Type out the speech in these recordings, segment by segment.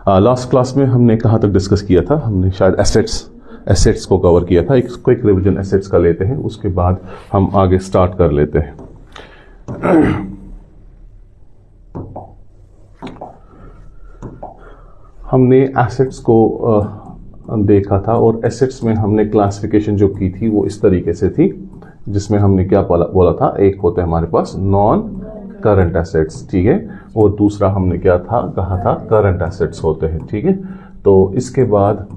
Last class में हमने कहाँ तक डिस्कस किया था? हमने शायद एसेट्स को कवर किया था। एक क्विक रिवीजन एसेट्स का लेते हैं, उसके बाद हम आगे स्टार्ट कर लेते हैं। हमने एसेट्स को देखा था और एसेट्स में हमने क्लासिफिकेशन जो की थी वो इस तरीके से थी, जिसमें हमने क्या बोला था, एक होता है हमारे पास नॉन करंट एसेट्स, ठीक है, और दूसरा हमने क्या कहा था करंट एसेट्स होते हैं, ठीक है। तो इसके बाद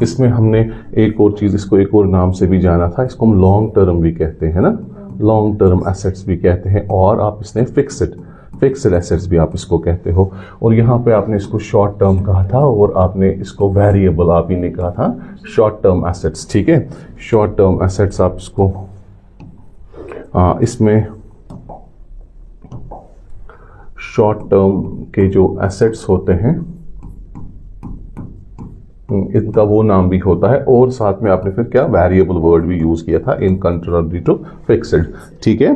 इसमें हमने एक और चीज, इसको एक और नाम से भी जाना था, इसको हम लॉन्ग टर्म भी कहते हैं ना, लॉन्ग टर्म एसेट्स भी कहते हैं, और आप इसने फिक्स्ड एसेट्स भी आप इसको कहते हो। और यहाँ पे आपने इसको शॉर्ट टर्म कहा था और आपने इसको वेरिएबल आप ही ने कहा था शॉर्ट टर्म एसेट्स, ठीक है। शॉर्ट टर्म एसेट्स आप इसको इसमें शॉर्ट टर्म के जो एसेट्स होते हैं इनका वो नाम भी होता है, और साथ में आपने फिर क्या वेरिएबल वर्ड भी यूज किया था इन कंट्रारी टू फिक्स्ड, ठीक है।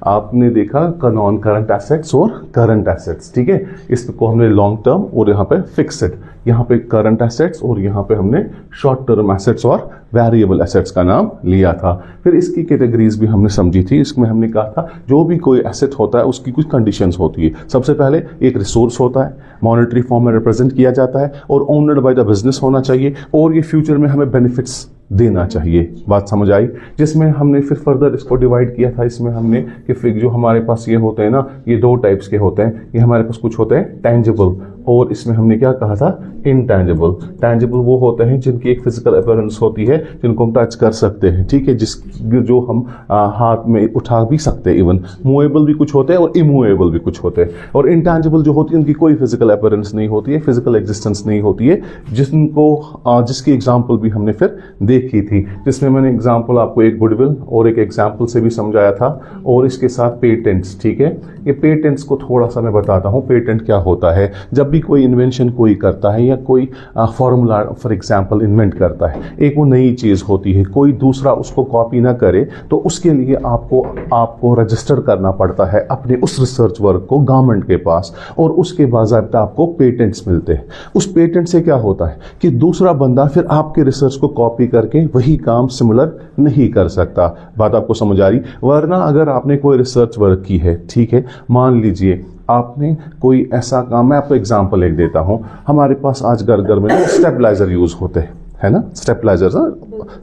आपने देखा नॉन करंट एसेट्स और करंट एसेट्स, ठीक है, इसको हमने लॉन्ग टर्म और यहाँ पे फिक्स्ड, यहाँ पे करंट एसेट्स और यहाँ पे हमने शॉर्ट टर्म एसेट्स और वेरिएबल एसेट्स का नाम लिया था। फिर इसकी कैटेगरीज भी हमने समझी थी। इसमें हमने कहा था जो भी कोई एसेट होता है उसकी कुछ कंडीशंस होती है। सबसे पहले एक रिसोर्स होता है, मॉनेटरी फॉर्म में रिप्रेजेंट किया जाता है और ओनर्ड बाय द बिजनेस होना चाहिए, और ये फ्यूचर में हमें बेनिफिट्स देना चाहिए। बात समझ आई? जिसमें हमने फिर फर्दर इसको डिवाइड किया था, इसमें हमने कि फिर जो हमारे पास ये होते हैं ना, ये दो टाइप्स के होते हैं। ये हमारे पास कुछ होते हैं टेंजिबल, और इसमें हमने क्या कहा था इनटेंजिबल। टेंजिबल वो होते हैं जिनकी एक फिजिकल अपीयरेंस होती है, जिनको हम टच कर सकते हैं, ठीक है, जो हम हाथ में उठा भी सकते हैं। इवन मूवेबल भी कुछ होते हैं और इमूवेबल भी कुछ होते हैं। और इनटेंजिबल जो होती है उनकी कोई फिजिकल अपीयरेंस नहीं होती है, फिजिकल एग्जिस्टेंस नहीं होती है, जिसकी एग्जाम्पल भी हमने फिर देखी थी, जिसमें मैंने एग्जाम्पल आपको एक गुडविल और एक एग्जाम्पल से भी समझाया था, और इसके साथ पेटेंट्स, ठीक है। ये पेटेंट्स को थोड़ा सा मैं बताता हूँ, पेटेंट क्या होता है। जब भी कोई इन्वेंशन कोई करता है या कोई फॉर्मूला फॉर एग्जाम्पल इन्वेंट करता है, एक वो नई चीज होती है, कोई दूसरा उसको कॉपी ना करे, तो उसके लिए आपको रजिस्टर करना पड़ता है अपने उस रिसर्च वर्क को गवर्नमेंट के पास, और उसके बाज़ाब्ता आपको पेटेंट्स मिलते हैं। उस पेटेंट से क्या होता है कि दूसरा बंदा फिर आपके रिसर्च को कॉपी करके वही काम सिमिलर नहीं कर सकता। बात आपको समझ आ रही? वरना अगर आपने कोई रिसर्च वर्क की है, ठीक है, मान लीजिए आपने कोई ऐसा काम, मैं आपको एग्जांपल एक देता हूं, हमारे पास आज घर में स्टेबलाइजर यूज होते हैं, है ना, स्टेबलाइजर,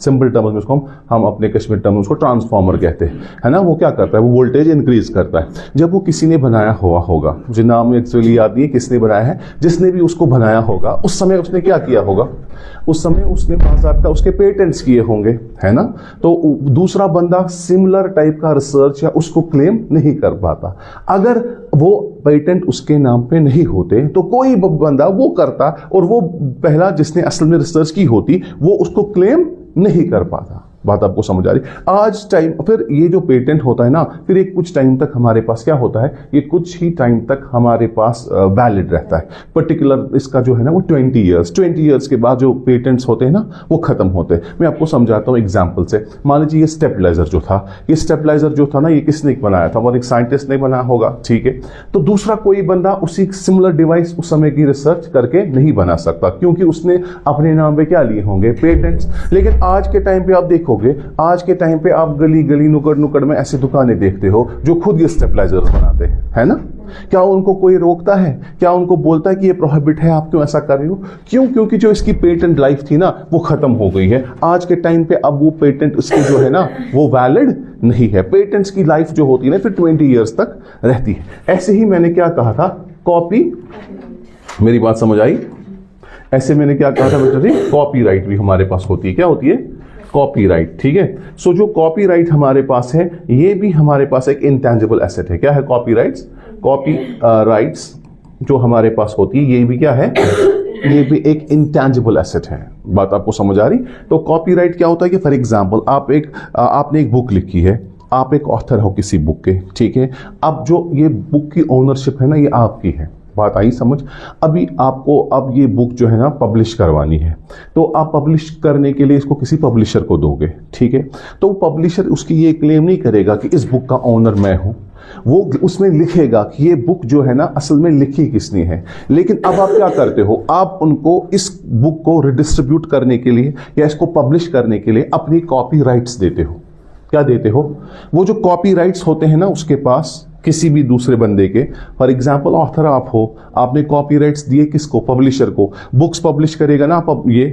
सिंपल टर्म्स में उसको हम अपने कश्मीर टर्म में उसको ट्रांसफार्मर कहते हैं, है ना। वो क्या करता है, वो वोल्टेज इंक्रीज करता है। जब वो किसी ने बनाया हुआ होगा, जो नाम एक्चुअली याद नहीं है किसने बनाया है, जिसने भी उसको बनाया होगा उस समय उसने क्या किया होगा, उस समय उसने बाकायदा उसके पेटेंट्स किए होंगे, है ना। तो दूसरा बंदा सिमिलर टाइप का रिसर्च या उसको क्लेम नहीं कर पाता। अगर वो पेटेंट उसके नाम पे नहीं होते तो कोई बंदा वो करता, और वो पहला जिसने असल में रिसर्च की होती वो उसको क्लेम नहीं कर पाता। बात आपको समझ आ रही? आज टाइम फिर ये जो पेटेंट होता है ना, फिर एक कुछ टाइम तक हमारे पास क्या होता है, ये कुछ ही टाइम तक हमारे पास वैलिड रहता है। पर्टिकुलर इसका जो है ना वो 20 ईयर्स के बाद जो पेटेंट्स होते हैं ना वो खत्म होते हैं। मैं आपको समझाता हूँ एग्जाम्पल से। मान लीजिए ये स्टेबलाइजर जो था, ये किसने बनाया था, और एक साइंटिस्ट ने बनाया होगा, ठीक है। तो दूसरा कोई बंदा उसी सिमिलर डिवाइस उस समय की रिसर्च करके नहीं बना सकता, क्योंकि उसने अपने नाम पे क्या लिए होंगे, पेटेंट्स। लेकिन आज के टाइम पे आप देखो, आज के टाइम पे आप गली गली नुक्कड़ में ऐसी दुकानें देखते हो जो खुद ये स्टेबलाइजर्स बनाते हैं, है ना। क्या उनको कोई रोकता है? क्या उनको बोलता है कि ये प्रोहिबिट है, आप क्यों ऐसा कर रहे हो? क्यों? क्योंकि जो इसकी पेटेंट लाइफ थी ना वो खत्म हो गई है। आज के टाइम पे अब वो पेटेंट उसकी जो है ना वो वैलिड नहीं है। पेटेंट्स की लाइफ जो होती है ना फिर 20 ईयर्स तक रहती है। ऐसे ही मैंने क्या कहा था, कॉपी, मेरी बात समझ आई? ऐसे मैंने क्या कहा था बेटा जी, कॉपीराइट भी हमारे पास होती है। क्या होती है? कॉपीराइट, ठीक है। सो जो कॉपीराइट हमारे पास है ये भी हमारे पास एक इंटेंजिबल एसेट है। क्या है? कॉपीराइट्स। कॉपीराइट्स जो हमारे पास होती है ये भी क्या है, ये भी एक इंटेंजिबल एसेट है। बात आपको समझ आ रही? तो कॉपीराइट क्या होता है कि फॉर एग्जांपल आपने एक बुक लिखी है, आप एक ऑथर हो किसी बुक के, ठीक है। अब जो ये बुक की ओनरशिप है ना ये आपकी है। बात आई समझ? अभी आपको अब ये बुक जो है ना पब्लिश करवानी है, तो आप पब्लिश करने के लिए इसको किसी पब्लिशर को दोगे, ठीक है। तो पब्लिशर उसकी ये क्लेम नहीं करेगा कि इस बुक का ओनर मैं हूं, वो उसमें लिखेगा कि ये बुक जो है ना असल में लिखी किसने है। लेकिन अब आप क्या करते हो, आप उनको इस बुक को रिडिस्ट्रीब्यूट करने के लिए या इसको पब्लिश करने के लिए अपनी कॉपी राइट्स देते हो। क्या देते हो? वो जो कॉपी राइट्स होते हैं ना उसके पास किसी भी दूसरे बंदे के, फॉर एग्जाम्पल ऑथर आप हो, आपने कॉपीराइट्स दिए किसको? पब्लिशर को। बुक्स पब्लिश करेगा ना आप ये,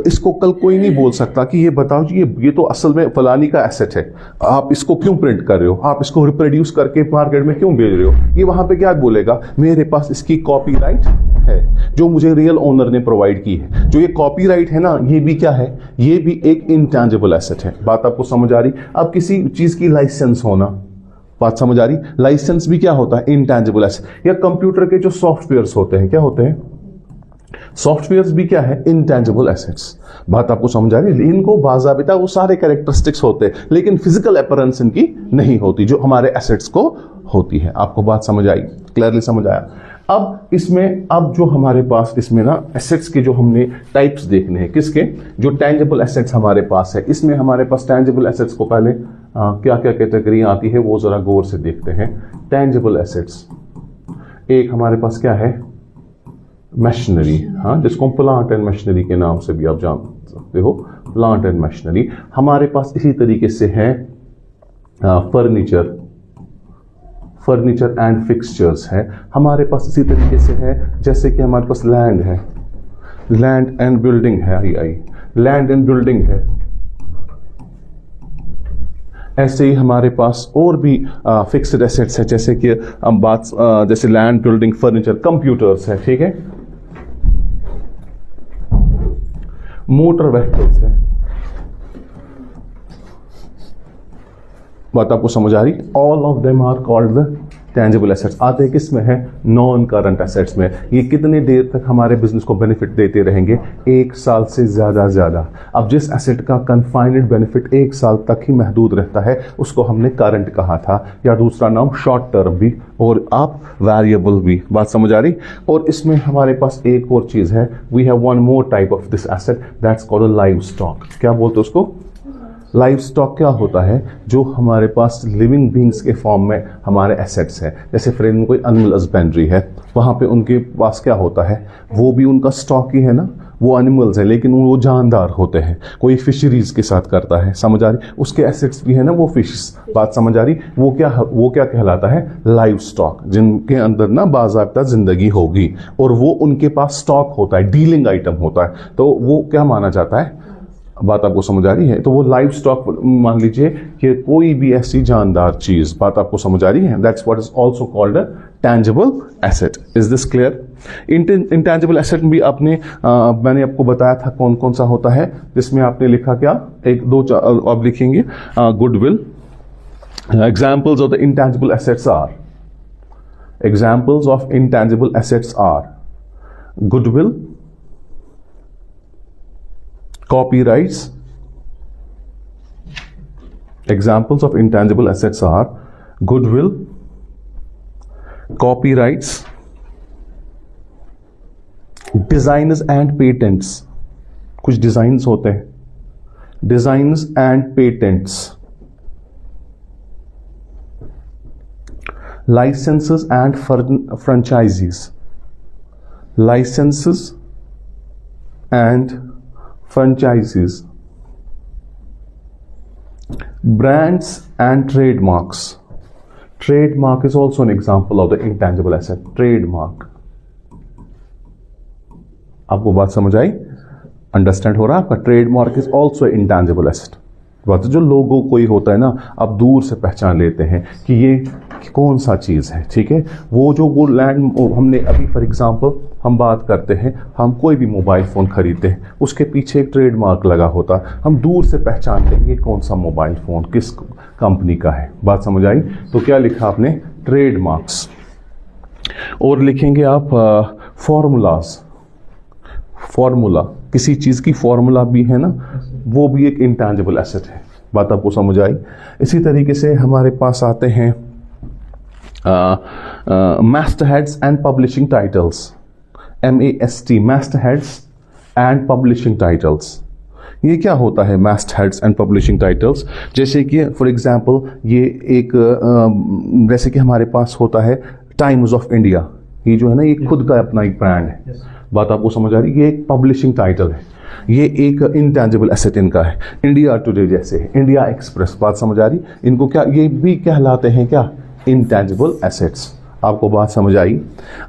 इसको कल कोई नहीं बोल सकता कि ये बताओ जी ये तो असल में फलानी का एसेट है, आप इसको क्यों प्रिंट कर रहे हो, आप इसको रिप्रोड्यूस करके मार्केट में क्यों भेज रहे हो। ये वहां पे क्या बोलेगा? मेरे पास इसकी कॉपीराइट है जो मुझे रियल ओनर ने प्रोवाइड की है। जो ये कॉपीराइट है ना, ये भी क्या है? ये भी एक इंटैंजिबल एसेट है। बात आपको समझ आ रही? अब किसी चीज की लाइसेंस होना, बात समझ आ रही? लाइसेंस भी क्या होता है? Intangible asset. या कंप्यूटर के जो सॉफ्टवेयर्स होते हैं, क्या होते हैं? सॉफ्टवेयर्स भी क्या है? Intangible assets. बात आपको समझ आ रही है? इनको बाज़ाबिता वो सारे कैरेक्टरिस्टिक्स होते हैं, लेकिन फिजिकल अपीयरेंस इनकी नहीं होती जो हमारे एसेट्स को होती है। आपको बात समझ आई? क्लियरली समझ आया? अब इसमें अब जो हमारे पास इसमें ना एसेट्स के जो हमने टाइप्स देखने हैं, किसके? जो टेंजिबल एसेट्स हमारे पास है। इसमें हमारे पास टेंजिबल एसेट्स को पहले क्या क्या कैटेगरी आती है वो जरा गौर से देखते हैं। टेंजिबल एसेट्स, एक हमारे पास क्या है? मशीनरी, हाँ, जिसको हम प्लांट एंड मशीनरी के नाम से भी आप जान सकते हो, प्लांट एंड मशीनरी। हमारे पास इसी तरीके से है फर्नीचर, फर्नीचर एंड फिक्सचर्स है हमारे पास। इसी तरीके से है जैसे कि हमारे पास लैंड है, लैंड एंड बिल्डिंग है, लैंड एंड बिल्डिंग है। ऐसे ही हमारे पास और भी फिक्स्ड एसेट्स है, जैसे कि हम बात जैसे लैंड, बिल्डिंग, फर्नीचर, कंप्यूटर्स है, ठीक है, मोटर व्हीकल्स है। बात आपको समझ आ रही? All of them are called the tangible assets. आते हैं किस में है? नॉन करंट एसेट्स में। ये कितने देर तक हमारे बिजनेस को बेनिफिट देते रहेंगे? 1 साल से ज्यादा। अब जिस एसेट का कन्फाइनेड बेनिफिट 1 साल तक ही महदूद रहता है उसको हमने करंट कहा था, या दूसरा नाम शॉर्ट टर्म भी, और आप वेरिएबल भी। बात समझ आ रही? और इसमें हमारे पास एक और चीज है, we have one more type of this asset, that's called livestock. क्या बोलते हैं उसको? लाइव स्टॉक क्या होता है? जो हमारे पास लिविंग बींग्स के फॉर्म में हमारे एसेट्स है। जैसे फॉर एग्जाम्पल कोई एनिमल हस्बेंड्री है, वहाँ पे उनके पास क्या होता है? वो भी उनका स्टॉक ही है ना, वो एनिमल्स है लेकिन वो जानदार होते हैं। कोई फिशरीज के साथ करता है, समझ आ रही? उसके एसेट्स भी है ना वो फिश। बात समझ आ रही? वो क्या कहलाता है? लाइव स्टॉक, जिनके अंदर ना बाज़ाब्ता जिंदगी होगी और वो उनके पास स्टॉक होता है, डीलिंग आइटम होता है, तो वो क्या माना जाता है? बात आपको समझ आ रही है? तो वो लाइव स्टॉक मान लीजिए कि कोई भी ऐसी जानदार चीज। बात आपको समझ आ रही है? That's what is also called a tangible asset. Is this clear? Intangible asset भी आपने मैंने आपको बताया था कौन कौन सा होता है, जिसमें आपने लिखा क्या? 1-2 आप लिखेंगे। Goodwill. Examples of the intangible assets are, examples of intangible assets are goodwill, copyrights. Examples of intangible assets are goodwill, copyrights, designers and patents. कुछ डिजाइन्स होते हैं, designs and patents, licences and franchisees, licences and franchises, brands and trademarks. Trademark is also an example of the intangible asset. Trademark. आपको बात समझ आई? Understand हो रहा है आपका? Trademark is also intangible asset. बात जो लोगों कोई होता है ना, आप दूर से पहचान लेते हैं कि ये कौन सा चीज़ है, ठीक है। वो लैंड हमने अभी फॉर एग्जांपल हम बात करते हैं, हम कोई भी मोबाइल फ़ोन खरीदते हैं, उसके पीछे एक ट्रेडमार्क लगा होता है, हम दूर से पहचानते हैं ये कौन सा मोबाइल फ़ोन किस कंपनी का है। बात समझ आई? तो क्या लिखा आपने? ट्रेडमार्क्स। और लिखेंगे आप फॉर्मूलाज। फॉर्मूला, किसी चीज़ की फॉर्मूला भी है ना, वो भी एक इंटेंजिबल एसेट है। बात आपको समझ आई? इसी तरीके से हमारे पास आते हैं mastheads and publishing titles, MAST, mastheads and publishing titles। ये क्या होता है मास्ट हेड्स एंड पब्लिशिंग टाइटल्स? जैसे कि फॉर एग्जांपल ये एक जैसे कि हमारे पास होता है टाइम्स ऑफ इंडिया, ये जो है ना ये खुद का अपना एक ब्रांड है। बात आपको समझ आ रही है? ये एक पब्लिशिंग टाइटल है, ये एक इंटेंजिबल एसेट इनका है। इंडिया टुडे जैसे इंडिया एक्सप्रेस, बात समझ आ रही? इनको क्या, ये भी कहलाते हैं क्या? Intangible assets. आपको बात समझ आई?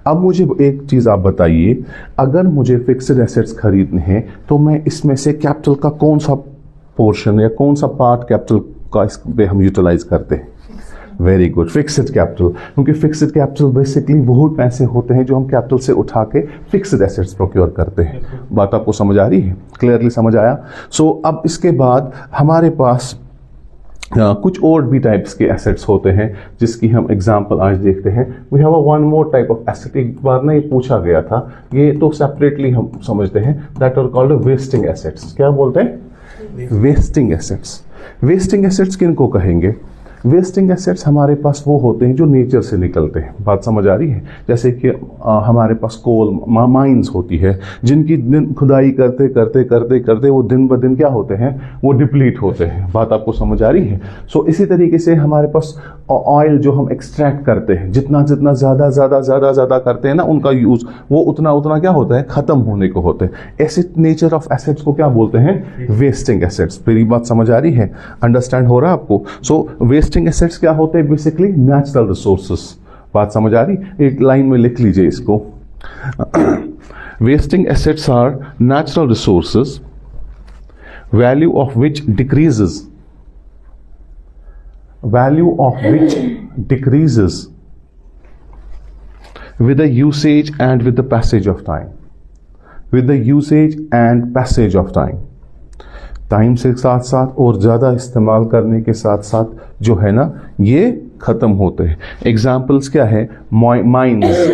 अब मुझे एक चीज़ आप बताइए, अगर मुझे फिक्स्ड एसेट्स खरीदने हैं तो मैं इसमें से कैपिटल का कौन सा पोर्शन या कौन सा पार्ट कैपिटल का इस पे हम यूटिलाइज करते हैं? Very good, fixed capital. क्योंकि फिक्स्ड कैपिटल बेसिकली वो पैसे होते हैं जो हम कैपिटल से उठा के फिक्स्ड एसेट्स प्रोक्योर करते हैं। बात आपको समझ आ रही है? क्लियरली समझ आया? सो अब इसके बाद हमारे पास कुछ और भी टाइप्स के एसेट्स होते हैं जिसकी हम एग्जांपल आज देखते हैं। We have one more type of asset, एक बार ना ये पूछा गया था, ये तो सेपरेटली हम समझते हैं, that are called wasting assets. क्या बोलते हैं? Wasting assets. वेस्टिंग एसेट्स किनको कहेंगे? वेस्टिंग एसेट्स हमारे पास वो होते हैं जो नेचर से निकलते हैं। बात समझ आ रही है? जैसे कि हमारे पास कोल माइंस होती है जिनकी दिन खुदाई करते करते करते करते वो दिन ब दिन क्या होते हैं, वो डिप्लीट होते हैं। बात आपको समझ आ रही है? सो इसी तरीके से हमारे पास ऑयल जो हम एक्सट्रैक्ट करते हैं, जितना जितना ज़्यादा करते हैं ना उनका यूज़, वो उतना उतना क्या होता है, ख़त्म होने को होते हैं। ऐसे नेचर ऑफ एसेट्स को क्या बोलते हैं? Wasting assets. मेरी बात समझ आ रही है? अंडरस्टैंड हो रहा है आपको? सो वेस्टिंग एसेट्स क्या होते हैं? Basically natural resources. बात समझ आ रही? एक लाइन में लिख लीजिए इसको। Wasting assets are natural resources value of which decreases, value of which decreases with the usage and with the passage of time, with the usage and passage of time। Time से साथ साथ और ज़्यादा इस्तेमाल करने के साथ साथ जो है ना ये ख़त्म होते हैं। एग्जाम्पल्स क्या है? Mines,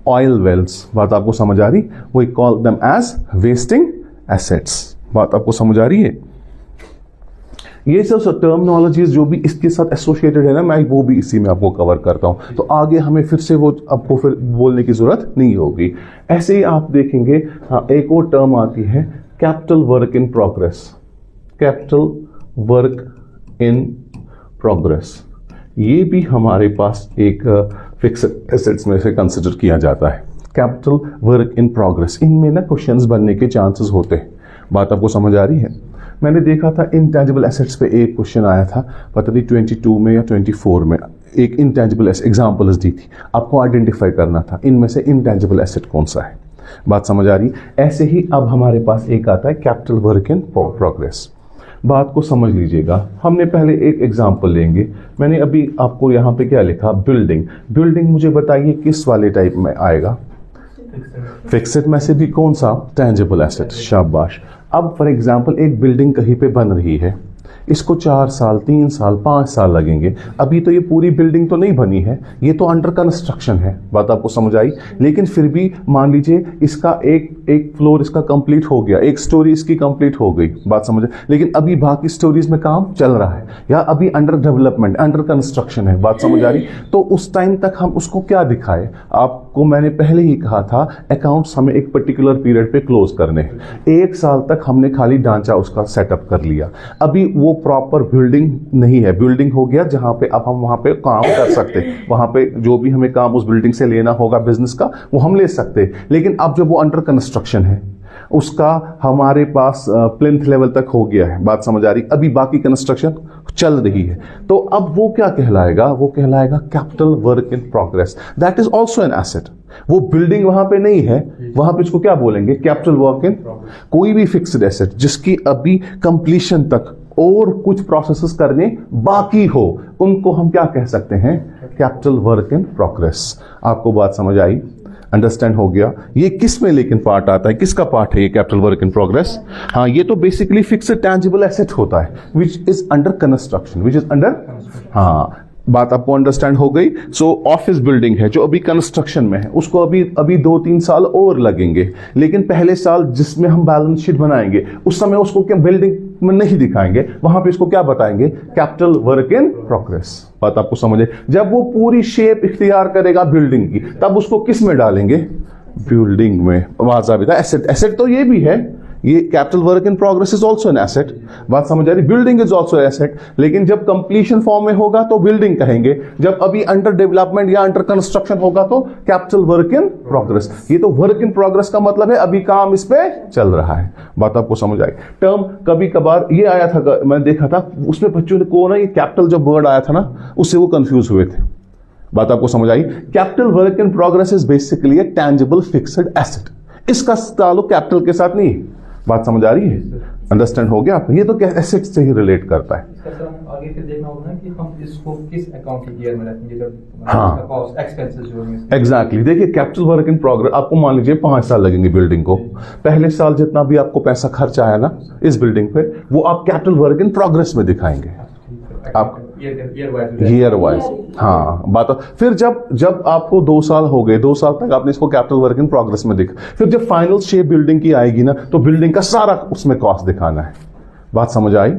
oil wells. बात आपको समझ आ रही? We call them as wasting assets. बात आपको समझ आ रही है? ये सब टर्मिनोलॉजीज जो भी इसके साथ एसोसिएटेड है ना, मैं वो भी इसी में आपको कवर करता हूं, तो आगे हमें फिर से वो आपको फिर बोलने की जरूरत नहीं होगी। ऐसे ही आप देखेंगे, हाँ, एक और टर्म आती है capital work in progress. Capital work in progress, ये भी हमारे पास एक फिक्स्ड एसेट्स में से कंसिडर किया जाता है। कैपिटल वर्क इन प्रोग्रेस, इनमें ना क्वेश्चंस बनने के चांसेस होते हैं। बात आपको समझ आ रही है? मैंने देखा था इंटेंजिबल एसेट्स पे एक क्वेश्चन आया था, पता नहीं 22 में या 24 में, एक इंटेंजिबल एग्जाम्पल्स दी थी, आपको आइडेंटिफाई करना था इनमें से इंटेंजिबल एसेट कौन सा है। बात समझ आ रही? ऐसे ही अब हमारे पास एक आता है कैपिटल वर्क इन प्रोग्रेस। बात को समझ लीजिएगा, हमने पहले एक एग्जाम्पल लेंगे। मैंने अभी आपको यहाँ पे क्या लिखा? बिल्डिंग। बिल्डिंग मुझे बताइए किस वाले टाइप में आएगा? फिक्स्ड में से भी कौन सा? Tangible asset. शाबाश। अब फॉर एग्जांपल एक बिल्डिंग कहीं पे बन रही है, इसको 4 साल 3 साल 5 साल लगेंगे। अभी तो ये पूरी बिल्डिंग तो नहीं बनी है, ये तो अंडर कंस्ट्रक्शन है। बात आपको समझ आई? लेकिन फिर भी मान लीजिए इसका एक फ्लोर इसका कंप्लीट हो गया, एक स्टोरी इसकी कंप्लीट हो गई। बात समझ, लेकिन अभी बाकी स्टोरीज में काम चल रहा है या अभी अंडर डेवलपमेंट, अंडर कंस्ट्रक्शन है। बात समझ आ रही? तो उस टाइम तक हम उसको क्या दिखाए? आपको मैंने पहले ही कहा था अकाउंट्स हमें एक पर्टिकुलर पीरियड पे क्लोज करने हैं। 1 साल तक हमने खाली ढांचा उसका सेटअप कर लिया, अभी वो प्रॉपर बिल्डिंग नहीं है। बिल्डिंग हो गया जहां पे अब हम वहां पे काम कर सकते हैं, वहां पे जो भी हमें काम उस बिल्डिंग से लेना होगा बिजनेस का वो हम ले सकते हैं। लेकिन अब जब वो अंडर कंस्ट्रक्शन है, उसका हमारे पास प्लिंथ लेवल तक हो गया है। बात समझ आ रही? अभी बाकी कंस्ट्रक्शन चल रही है, तो अब वो क्या कहलाएगा? वो कहलाएगा capital work in progress. That is also an asset. वो बिल्डिंग वहां पे नहीं है, वहां पे इसको क्या बोलेंगे? कैपिटल वर्क इन। कोई भी फिक्स्ड एसेट जिसकी अभी कंप्लीशन तक और कुछ प्रोसेसेस करने बाकी हो, उनको हम क्या कह सकते हैं? Capital work in progress. आपको बात समझ आई? अंडरस्टैंड हो गया? ये किस में लेकिन पार्ट आता है? किसका पार्ट है ये कैपिटल वर्क इन प्रोग्रेस? हाँ, ये तो बेसिकली फिक्स्ड टेंजिबल एसेट होता है which is under construction, which is under, हाँ, बात आपको अंडरस्टैंड हो गई? सो ऑफिस बिल्डिंग है जो अभी कंस्ट्रक्शन में है, उसको अभी 2-3 साल और लगेंगे, लेकिन पहले साल जिसमें हम बैलेंस शीट बनाएंगे उस समय उसको क्या बिल्डिंग में नहीं दिखाएंगे, वहां पे इसको क्या बताएंगे? Capital work in progress. बात आपको समझे? जब वो पूरी शेप इख्तियार करेगा बिल्डिंग की, तब उसको किस में डालेंगे? बिल्डिंग में। वाज़ा भी था एसेट। एसेट तो ये भी है, ये capital work in progress is also an asset. बात समझ आ रही? बिल्डिंग इज ऑल्सो एसेट, लेकिन जब कंप्लीशन फॉर्म में होगा तो बिल्डिंग कहेंगे, जब अभी अंडर डेवलपमेंट या अंडर कंस्ट्रक्शन होगा तो कैपिटल वर्क इन प्रोग्रेस। ये तो वर्क इन प्रोग्रेस का मतलब है अभी काम इस पे चल रहा है। बात आपको समझ आई? टर्म कभी कभार ये आया था, मैंने देखा था उसमें बच्चों को ना ये कैपिटल जो वर्ड आया था ना उससे वो कंफ्यूज हुए थे। बात आपको समझ आई? Capital work in progress is basically a tangible fixed asset, इसका ताल्लुक कैपिटल के साथ नहीं है। बात समझ आ रही है? अंडरस्टैंड हो गया आपको? ये तो एसेट से ही रिलेट करता है। आगे फिर देखना होगा ना कि हम इसको किस अकाउंट की गियर में रखेंगे जब हाँ कॉस्ट एक्सपेंसेस जो होंगे। एग्जैक्टली। देखिए कैपिटल वर्क इन प्रोग्रेस, आपको मान लीजिए 5 साल लगेंगे बिल्डिंग को। पहले साल जितना भी आपको पैसा खर्च आया ना इस बिल्डिंग पे, वो आप कैपिटल वर्क इन प्रोग्रेस में दिखाएंगे आप ईयर वाइज। हाँ बात। फिर जब आपको 2 साल हो गए, 2 साल तक आपने इसको कैपिटल वर्क इन प्रोग्रेस में दिखा, फिर जब फाइनल शेप बिल्डिंग की आएगी ना तो बिल्डिंग का सारा उसमें कॉस्ट दिखाना है। बात समझ आई?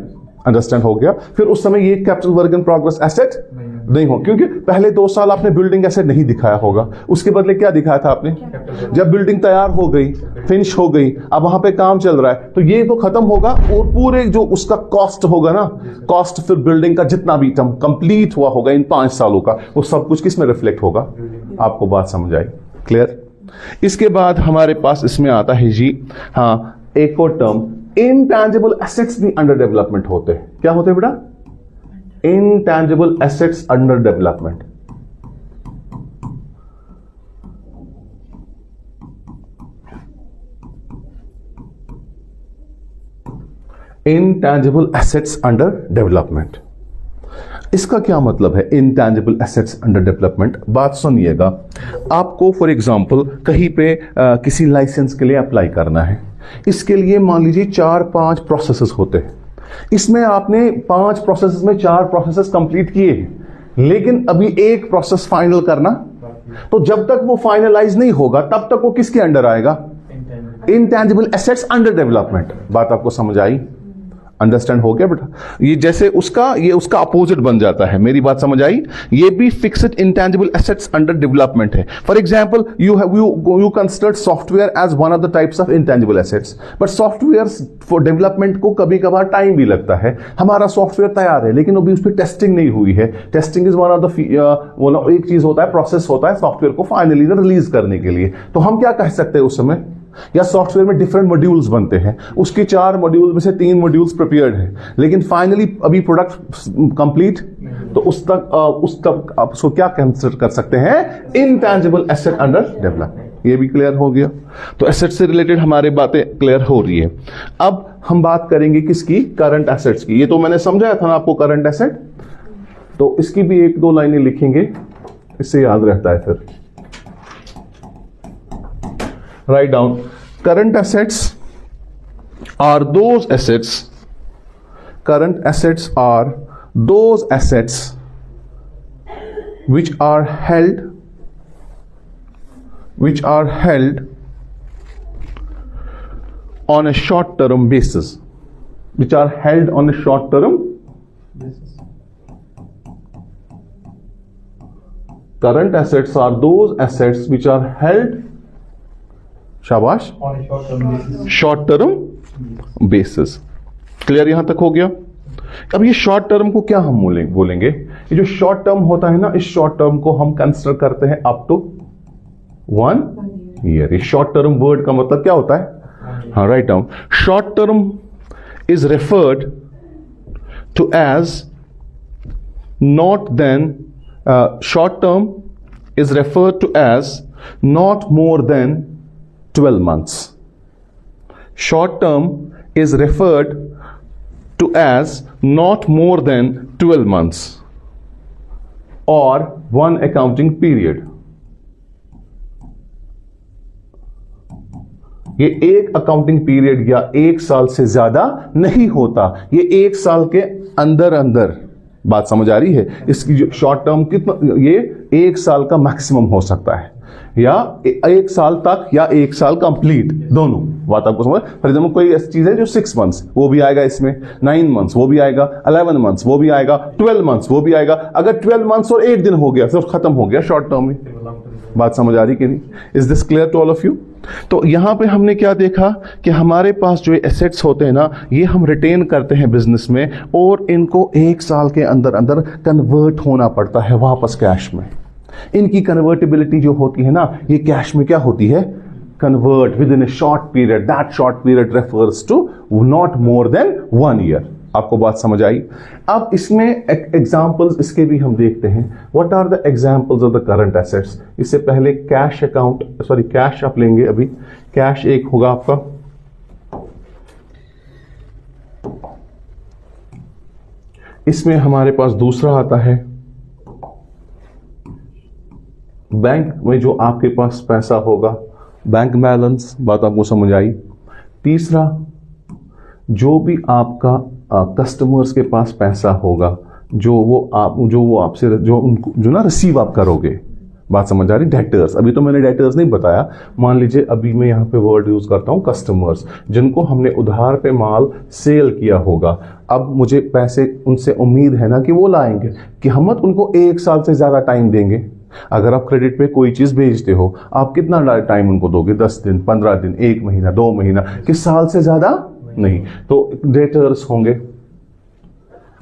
अंडरस्टैंड हो गया? फिर उस समय ये capital work in progress asset नहीं हो, क्योंकि पहले 2 साल आपने बिल्डिंग एसेट नहीं दिखाया होगा, उसके बदले क्या दिखाया था आपने? जब बिल्डिंग तैयार हो गई, फिनिश हो गई, अब वहां पे काम चल रहा है, तो ये तो खत्म होगा और पूरे जो उसका कॉस्ट होगा ना, कॉस्ट फिर बिल्डिंग का जितना भी कंप्लीट हुआ होगा इन 5 सालों का, वो सब कुछ किस में रिफ्लेक्ट होगा? आपको बात समझ आई? क्लियर? इसके बाद हमारे पास इसमें आता है जी, हाँ एक और टर्म, इनटैंजिबल एसेट्स भी अंडर डेवलपमेंट होते हैं। क्या होते हैं बेटा? Intangible assets under development. Intangible assets under development, इसका क्या मतलब है? इनटैंजिबल एसेट्स अंडर डेवलपमेंट, बात सुनिएगा। आपको फॉर एग्जांपल कहीं पे किसी लाइसेंस के लिए अप्लाई करना है, इसके लिए मान लीजिए 4-5 प्रोसेसेस होते हैं। इसमें आपने 5 प्रोसेसेस में 4 प्रोसेसेस कंप्लीट किए हैं, लेकिन अभी एक प्रोसेस फाइनल करना, तो जब तक वो फाइनलाइज नहीं होगा तब तक वो किसके अंडर आएगा? Intangible assets under development. बात आपको समझ आई? अंडरस्टैंड हो गया बेटा? ये जैसे ये उसका अपोजिट बन जाता है। मेरी बात समझ आई? ये भी fixed intangible assets under development है। For example you consider software as one of the types of intangible assets, but software for development को कभी कभार टाइम भी लगता है। हमारा सॉफ्टवेयर तैयार है लेकिन अभी उस पर टेस्टिंग नहीं हुई है। Testing is one of the एक चीज होता है, प्रोसेस होता है सॉफ्टवेयर को फाइनली रिलीज करने के लिए। तो हम क्या कह सकते हैं उस समय? या सॉफ्टवेयर में डिफरेंट मॉड्यूल्स बनते हैं, उसके 4 मॉड्यूल में से 3 मॉड्यूल्स प्रिपेयर्ड है, लेकिन फाइनली अभी प्रोडक्ट कंप्लीट, तो उस तक आप उसको क्या कंसिडर कर सकते हैं? Intangible asset under development. ये भी क्लियर हो गया? तो एसेट से रिलेटेड हमारी बातें क्लियर हो रही है। अब हम बात करेंगे किसकी? करंट एसेट्स की। ये तो मैंने समझाया था ना आपको करंट एसेट, तो इसकी भी 1-2 लाइनें लिखेंगे, इससे याद रहता है फिर। Write down, current assets are those assets, current assets are those assets which are held on a short term basis, which are held on a short term basis. Current assets are those assets which are held, शाबाश, short term basis. Clear यहां तक हो गया? अब ये short term को क्या हम बोलेंगे? ये जो शॉर्ट टर्म होता है ना, इस शॉर्ट टर्म को हम कंसिडर करते हैं अप टू 1 ईयर। ये शॉर्ट टर्म वर्ड का मतलब क्या होता है? हाँ, right down. Short term is referred to as not than, short term is referred to as not more than 12 months. Short term is referred to as not more than 12 months or 1 accounting period. ये एक accounting period या 1 साल से ज्यादा नहीं होता, ये 1 साल के अंदर अंदर। बात समझ आ रही है? इसकी शॉर्ट टर्म कितना, ये 1 साल का मैक्सिमम हो सकता है, या 1 साल तक या 1 साल कंप्लीट, दोनों। बात आपको समझ? फॉर एग्जाम्पल कोई ऐसी चीज है जो 6 months, वो भी आएगा इसमें, 9 months वो भी आएगा, 11 months वो भी आएगा, 12 months वो भी आएगा। अगर 12 months और 1 दिन हो गया तो खत्म हो गया शॉर्ट टर्म में। बात समझ आ रही कि नहीं? Is this clear to all of you? तो यहां पे हमने क्या देखा कि हमारे पास जो एसेट्स होते हैं ना, ये हम रिटेन करते हैं बिजनेस में, और इनको 1 साल के अंदर अंदर कन्वर्ट होना पड़ता है वापस कैश में। इनकी कन्वर्टिबिलिटी जो होती है ना, ये कैश में क्या होती है? Convert within a short period. That short period refers to not more than 1 year. आपको बात समझ आई? अब इसमें एग्जांपल्स इसके भी हम देखते हैं। What are the examples of the current assets? इससे पहले कैश अकाउंट, सॉरी कैश आप लेंगे अभी। कैश एक होगा आपका, इसमें हमारे पास दूसरा आता है बैंक में जो आपके पास पैसा होगा, बैंक बैलेंस। बात आपको समझ आई? तीसरा, जो भी आपका कस्टमर्स के पास पैसा होगा, जो वो आपसे जो ना रिसीव आप करोगे। बात समझ आ रही? डेटर्स। अभी तो मैंने डेटर्स नहीं बताया। मान लीजिए अभी मैं यहाँ पे वर्ड यूज करता हूँ कस्टमर्स, जिनको हमने उधार पे माल सेल किया होगा। अब मुझे पैसे उनसे उम्मीद है ना कि वो लाएंगे, कि हम मत उनको 1 साल से ज्यादा टाइम देंगे। अगर आप क्रेडिट पे कोई चीज बेचते हो, आप कितना टाइम उनको दोगे? 10 दिन, 15 दिन, 1 महीना, 2 महीना, कि साल से ज्यादा नहीं। तो डेटर्स होंगे।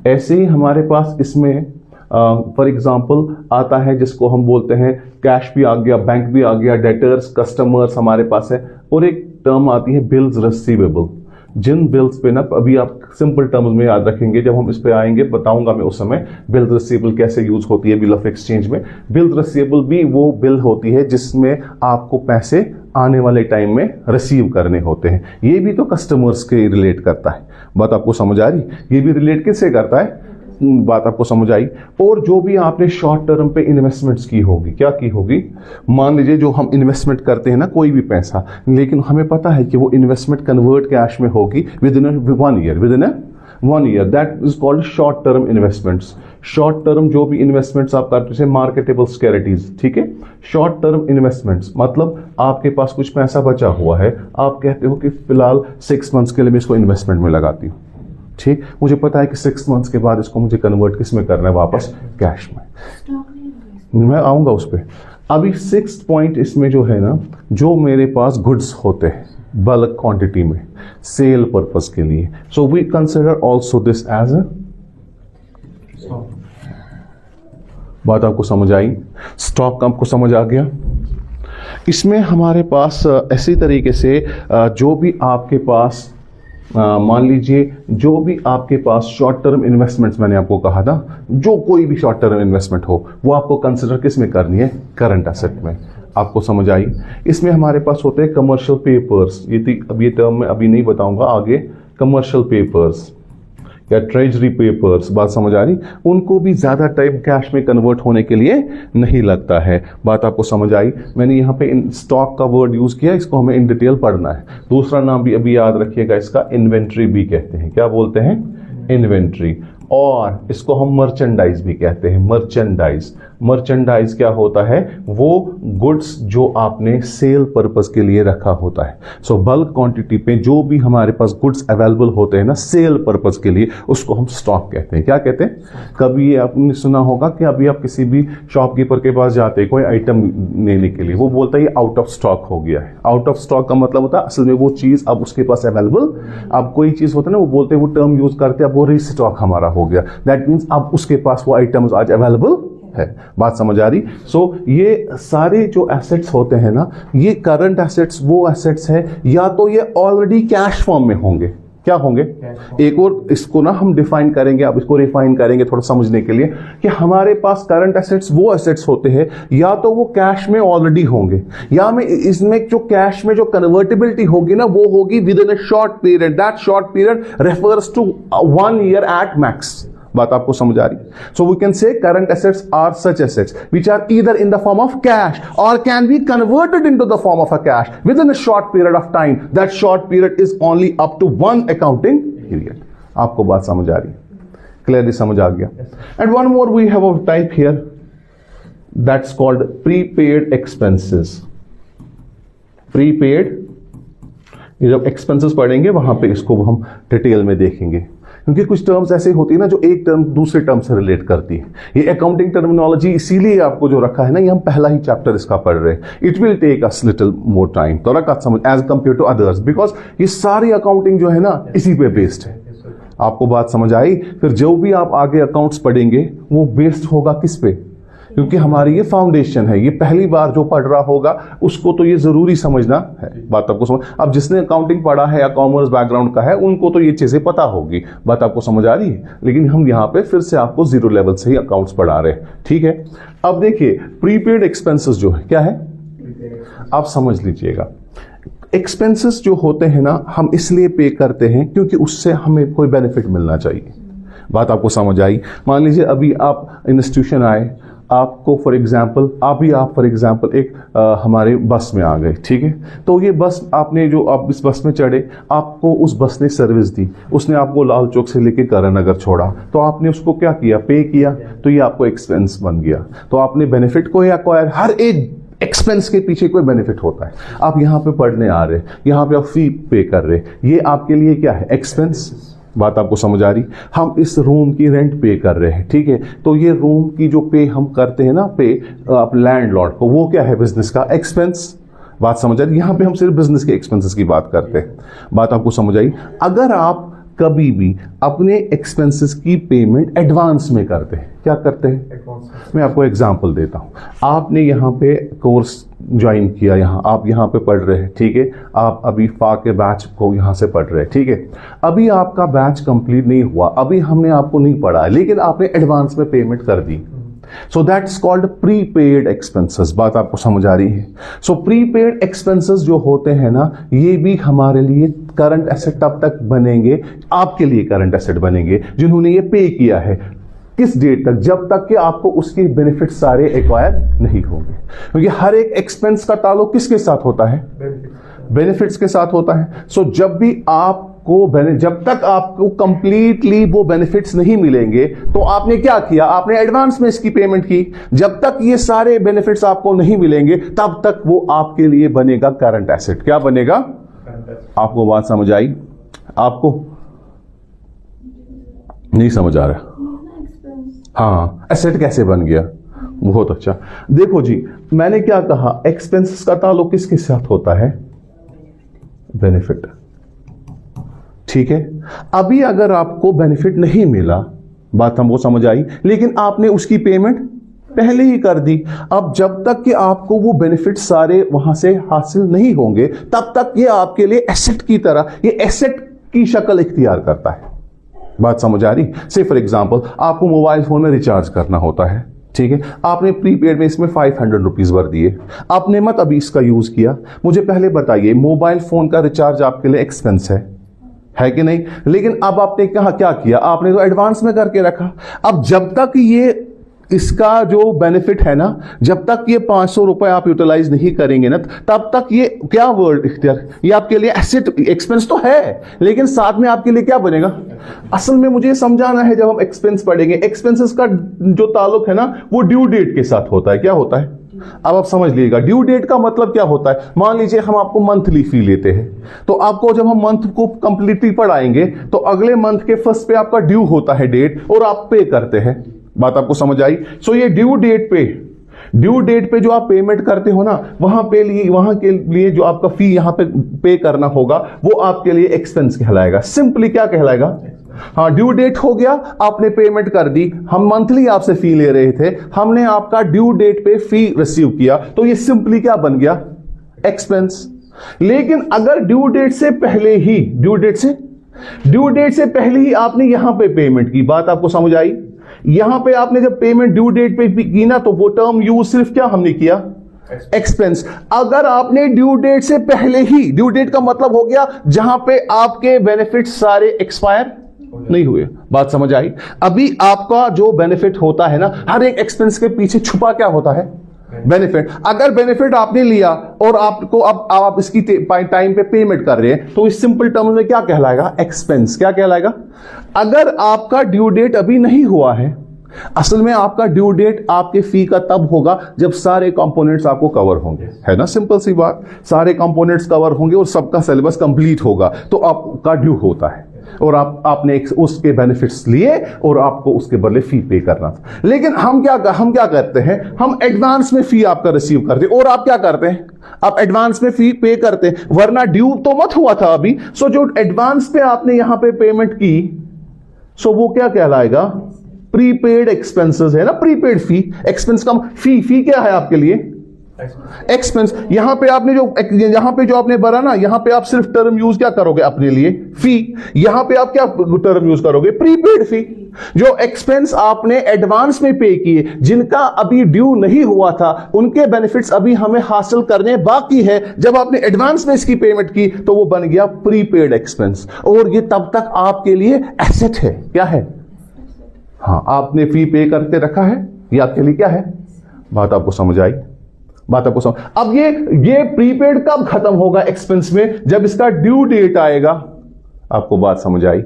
ऐसे ही हमारे पास इसमें फॉर एग्जाम्पल आता है जिसको हम बोलते हैं कैश भी आ गया, बैंक भी आ गया, डेटर्स, कस्टमर्स हमारे पास है। और एक टर्म आती है बिल्स रिसीवेबल। जिन बिल्स पे ना, अभी आप सिंपल टर्म्स में याद रखेंगे, जब हम इस पे आएंगे बताऊंगा मैं उस समय बिल्स रिसीवेबल कैसे यूज होती है बिल ऑफ एक्सचेंज में। बिल्स रिसीवेबल भी वो बिल होती है जिसमें आपको पैसे आने वाले टाइम में रिसीव करने होते हैं। ये भी तो कस्टमर्स के रिलेट करता है। बात आपको समझ आ रही? ये भी रिलेट किससे करता है? बात आपको समझ आई? और जो भी आपने शॉर्ट टर्म पे इन्वेस्टमेंट्स की होगी, क्या की होगी? मान लीजिए जो हम इन्वेस्टमेंट करते हैं ना, कोई भी पैसा, लेकिन हमें पता है कि वो इन्वेस्टमेंट कन्वर्ट कैश में होगी with in 1 year, with in 1 year. That is called short term investments. Short term जो भी इन्वेस्टमेंट्स आप करते हैं, मार्केटेबल सिक्योरिटीज, ठीक है। शॉर्ट टर्म इन्वेस्टमेंट्स मतलब आपके पास कुछ पैसा बचा हुआ है, आप कहते हो कि फिलहाल 6 मंथ्स के लिए मैं इसको इन्वेस्टमेंट में लगाती हूँ, ठीक। मुझे पता है कि 6 मंथ्स के बाद इसको मुझे कन्वर्ट किस में करना है? वापस कैश में। मैं आऊंगा उस पर। अभी 6th पॉइंट इसमें जो है ना, जो मेरे पास गुड्स होते हैं बल्क क्वांटिटी में सेल पर्पस के लिए, so we consider also this as a. बात आपको समझ आई? स्टॉक आपको समझ आ गया? इसमें हमारे पास ऐसी तरीके से जो भी आपके पास मान लीजिए जो भी आपके पास शॉर्ट टर्म इन्वेस्टमेंट्स, मैंने आपको कहा था, जो कोई भी शॉर्ट टर्म इन्वेस्टमेंट हो वो आपको कंसिडर किस में करनी है? करंट एसेट में। आपको समझ आई? इसमें हमारे पास होते हैं कमर्शियल पेपर्स। ये टर्म मैं अभी नहीं बताऊंगा, आगे कमर्शियल पेपर्स या ट्रेजरी पेपर्स। बात समझ आ रही? उनको भी ज्यादा टाइम कैश में कन्वर्ट होने के लिए नहीं लगता है। बात आपको समझ आई? मैंने यहाँ पे स्टॉक का वर्ड यूज किया, इसको हमें इन डिटेल पढ़ना है। दूसरा नाम भी अभी याद रखिएगा, इसका इन्वेंट्री भी कहते हैं। क्या बोलते हैं? इन्वेंट्री। और इसको हम मर्चेंडाइज भी कहते हैं। मर्चेंडाइज, मर्चेंडाइज क्या होता है? वो गुड्स जो आपने सेल पर्पस के लिए रखा होता है। सो बल्क क्वांटिटी पे जो भी हमारे पास गुड्स अवेलेबल होते हैं ना सेल पर्पस के लिए, उसको हम स्टॉक कहते हैं। क्या कहते हैं? कभी आपने सुना होगा कि अभी आप किसी भी शॉपकीपर के पास जाते हैं कोई आइटम लेने के लिए, वो बोलता है ये आउट ऑफ स्टॉक हो गया है। आउट ऑफ स्टॉक का मतलब होता है असल में वो चीज अब उसके पास अवेलेबल, अब कोई चीज होता है ना, वो बोलते हैं, वो टर्म यूज करते हैं, अब वो रीस्टॉक हमारा हो गया। दैट मीन्स अब उसके पास वो आइटम्स आज अवेलेबल है। बात समझ आ रही? सो ये सारे जो एसेट्स होते हैं ना, ये करंट एसेट्स वो एसेट्स है, या तो ये ऑलरेडी कैश फॉर्म में होंगे। क्या होंगे? एक और इसको ना हम डिफाइन करेंगे, अब इसको रिफाइन करेंगे थोड़ा समझने के लिए, कि हमारे पास करंट एसेट्स वो एसेट्स होते हैं या तो वो कैश में ऑलरेडी होंगे, या में इसमें जो कैश में जो कन्वर्टिबिलिटी होगी ना, वो होगी within a short period. That short period refers to 1 year at max. बात आपको समझ आ रही? So we can say current assets are such assets which are either in the form of cash or can be converted into the form of a cash within a short period of time. That short period is only up to 1 accounting period. आपको बात समझ आ रही? Clearly समझ आ गया? And one more we have a type here that's called prepaid expenses. Prepaid, ये जब expenses पढ़ेंगे वहां पे इसको हम डिटेल में देखेंगे। क्योंकि कुछ टर्म्स ऐसे होती है ना जो एक टर्म दूसरे टर्म से रिलेट करती है। ये अकाउंटिंग टर्मिनोलॉजी इसीलिए आपको जो रखा है ना, ये हम पहला ही चैप्टर इसका पढ़ रहे हैं। It will take us little more time थोड़ा कट समझ as compare to others, because ये सारी अकाउंटिंग जो है ना इसी पे बेस्ड है। आपको बात समझ आई? फिर जो भी आप आगे अकाउंट्स पढ़ेंगे वो बेस्ड होगा किस पे? क्योंकि हमारी ये फाउंडेशन है, ये पहली बार जो पढ़ रहा होगा उसको तो ये जरूरी समझना है। बात आपको समझ, अब जिसने अकाउंटिंग पढ़ा है या कॉमर्स बैकग्राउंड का है उनको तो ये चीजें पता होगी। बात आपको समझ आ रही है? लेकिन हम यहाँ पे फिर से आपको जीरो लेवल से ही अकाउंट्स पढ़ा रहे हैं, ठीक है। अब देखिए प्रीपेड एक्सपेंसेस जो है क्या है, आप समझ लीजिएगा। एक्सपेंसेस जो होते हैं ना, हम इसलिए पे करते हैं क्योंकि उससे हमें कोई बेनिफिट मिलना चाहिए। बात आपको समझ आई? मान लीजिए अभी आप इंस्टीट्यूशन आए, आपको फॉर एग्जांपल एक हमारे बस में आ गए, ठीक है। तो ये बस आपने जो आप इस बस में चढ़े, आपको उस बस ने सर्विस दी, उसने आपको लाल चौक से लेके करण नगर छोड़ा, तो आपने उसको क्या किया, पे किया, तो ये आपको एक्सपेंस बन गया। तो आपने बेनिफिट को एक्वायर, हर एक एक्सपेंस के पीछे कोई बेनिफिट होता है। आप यहाँ पे पढ़ने आ रहे, यहाँ पे आप फी पे कर रहे, ये आपके लिए क्या है, एक्सपेंस। बात आपको समझ आ रही? हम इस रूम की रेंट पे कर रहे हैं, ठीक है। तो ये रूम की जो पे हम करते हैं ना, पे आप लैंडलॉर्ड को, वो क्या है, बिजनेस का एक्सपेंस। बात समझ आ रही? यहाँ पे हम सिर्फ बिजनेस के एक्सपेंसेस की बात करते हैं। बात आपको समझ आई? अगर आप कभी भी अपने एक्सपेंसेस की पेमेंट एडवांस में करते हैं, क्या करते हैं, मैं आपको एग्जांपल देता हूं। आपने यहाँ पे कोर्स ज्वाइन किया, यहाँ आप यहाँ पे पढ़ रहे हैं, ठीक है। आप अभी फा के बैच को यहाँ से पढ़ रहे हैं, ठीक है। अभी आपका बैच कंप्लीट नहीं हुआ, अभी हमने आपको नहीं पढ़ा, लेकिन आपने एडवांस में पेमेंट कर दी। So that's called prepaid expenses. बात आपको समझ आ रही है? सो प्रीपेड एक्सपेंसेस जो होते हैं ना, ये भी हमारे लिए करंट एसेट तब तक बनेंगे, आपके लिए करंट एसेट बनेंगे जिन्होंने ये पे किया है। किस डेट तक? जब तक कि आपको उसके बेनिफिट सारे एक्वायर नहीं होंगे। क्योंकि हर एक एक्सपेंस का ताल्लुक किसके साथ होता है, बेनिफिट्स के साथ होता है। सो जब भी आपको जब तक आपको कंप्लीटली वो बेनिफिट्स नहीं मिलेंगे, तो आपने क्या किया, आपने एडवांस में इसकी पेमेंट की। जब तक ये सारे बेनिफिट्स आपको नहीं मिलेंगे, तब तक वो आपके लिए बनेगा करंट एसेट। क्या बनेगा? आपको बात समझ आई? आपको नहीं समझ आ रहा? हाँ, एसेट कैसे बन गया? बहुत अच्छा। देखो जी, मैंने क्या कहा, एक्सपेंसेस का ताल्लुक किसके साथ होता है, बेनिफिट, ठीक है। अभी अगर आपको बेनिफिट नहीं मिला, बात हमको समझ आई, लेकिन आपने उसकी पेमेंट पहले ही कर दी। अब जब तक कि आपको वो बेनिफिट सारे वहां से हासिल नहीं होंगे, तब तक ये आपके लिए एसेट की तरह, ये एसेट की शक्ल इख्तियार करता है। बात समझ आ रही? से फॉर एग्जांपल आपको मोबाइल फोन में रिचार्ज करना होता है, ठीक है। आपने प्रीपेड में इसमें 500 रुपीज भर दिए, आपने मत अभी इसका यूज किया। मुझे पहले बताइए, मोबाइल फोन का रिचार्ज आपके लिए एक्सपेंस है कि नहीं? लेकिन अब आपने कहा क्या किया, आपने तो एडवांस में करके रखा। अब जब तक ये इसका जो बेनिफिट है ना, जब तक ये 500 रुपए आप यूटिलाइज नहीं करेंगे ना, तब तक ये क्या वर्ड इख्तियार, ये आपके लिए एसेट, एक्सपेंस तो है, लेकिन साथ में आपके लिए क्या बनेगा। असल में मुझे समझाना है, जब हम एक्सपेंस पढ़ेंगे, एक्सपेंसेस का जो ताल्लुक है ना, वो ड्यू डेट के साथ होता है। क्या होता है? अब आप समझ लीजिएगा, ड्यू डेट का मतलब क्या होता है। मान लीजिए हम आपको मंथली फी लेते हैं, तो आपको जब हम मंथ को कंप्लीटली पढ़ाएंगे, तो अगले मंथ के फर्स्ट पे आपका ड्यू होता है डेट, और आप पे करते हैं। बात आपको समझ आई? सो ये ड्यू डेट पे जो आप पेमेंट करते हो ना, वहां के लिए जो आपका फी यहां पे करना होगा, वो आपके लिए एक्सपेंस कहलाएगा। सिंपली क्या कहलाएगा? हाँ, ड्यू डेट हो गया, आपने पेमेंट कर दी, हम मंथली आपसे फी ले रहे थे, हमने आपका ड्यू डेट पे फी रिसीव किया, तो ये सिंपली क्या बन गया, एक्सपेंस। लेकिन अगर ड्यू डेट से पहले ही आपने यहां पे पेमेंट की, बात आपको समझ आई? यहां पे आपने जब पेमेंट ड्यू डेट पे की ना, तो वो टर्म यूज सिर्फ क्या हमने किया, एक्सपेंस। अगर आपने ड्यू डेट से पहले ही, ड्यू डेट का मतलब हो गया जहां पे आपके बेनिफिट सारे एक्सपायर नहीं हुए। बात समझ आई? अभी आपका जो बेनिफिट होता है ना, हर एक एक्सपेंस के पीछे छुपा क्या होता है, बेनिफिट। अगर बेनिफिट आपने लिया और आपको अब आप इसकी टाइम पे पेमेंट कर रहे हैं, तो इस सिंपल टर्म में क्या कहलाएगा, एक्सपेंस। क्या कहलाएगा? अगर आपका ड्यू डेट अभी नहीं हुआ है, असल में आपका ड्यू डेट आपके फी का तब होगा जब सारे कंपोनेंट्स आपको कवर होंगे, है ना, सिंपल सी बात। सारे कंपोनेंट्स कवर होंगे और सबका सिलेबस कंप्लीट होगा, तो आपका ड्यू होता है। और आपने उसके बेनिफिट्स लिए और आपको उसके बदले फी पे करना था। लेकिन हम क्या करते हैं, हम एडवांस में फी आपका रिसीव करते हैं और आप क्या करते हैं, आप एडवांस में फी पे करते हैं, वरना ड्यू तो मत हुआ था अभी। सो जो एडवांस पे आपने यहां पे पेमेंट की, सो वो क्या कहलाएगा, प्रीपेड एक्सपेंसेस है ना, प्रीपेड फी। एक्सपेंस का फी क्या है आपके लिए, एक्सपेंस। यहां पे आपने जो आपने भरा ना, यहां पे आप सिर्फ टर्म यूज क्या करोगे अपने लिए, फी। यहां पे आप क्या टर्म यूज करोगे, प्रीपेड फी। जो एक्सपेंस आपने एडवांस में पे किए, जिनका अभी ड्यू नहीं हुआ था, उनके बेनिफिट्स अभी हमें हासिल करने बाकी है। जब आपने एडवांस में इसकी पेमेंट की तो वो बन गया प्रीपेड एक्सपेंस, और ये तब तक आपके लिए एसेट है। क्या है, हाँ, आपने फी पे करके रखा है, ये आपके लिए क्या है। बात आपको समझ आई, बात आपको समझ। अब ये प्रीपेड कब खत्म होगा एक्सपेंस में, जब इसका ड्यू डेट आएगा। आपको बात समझ आई।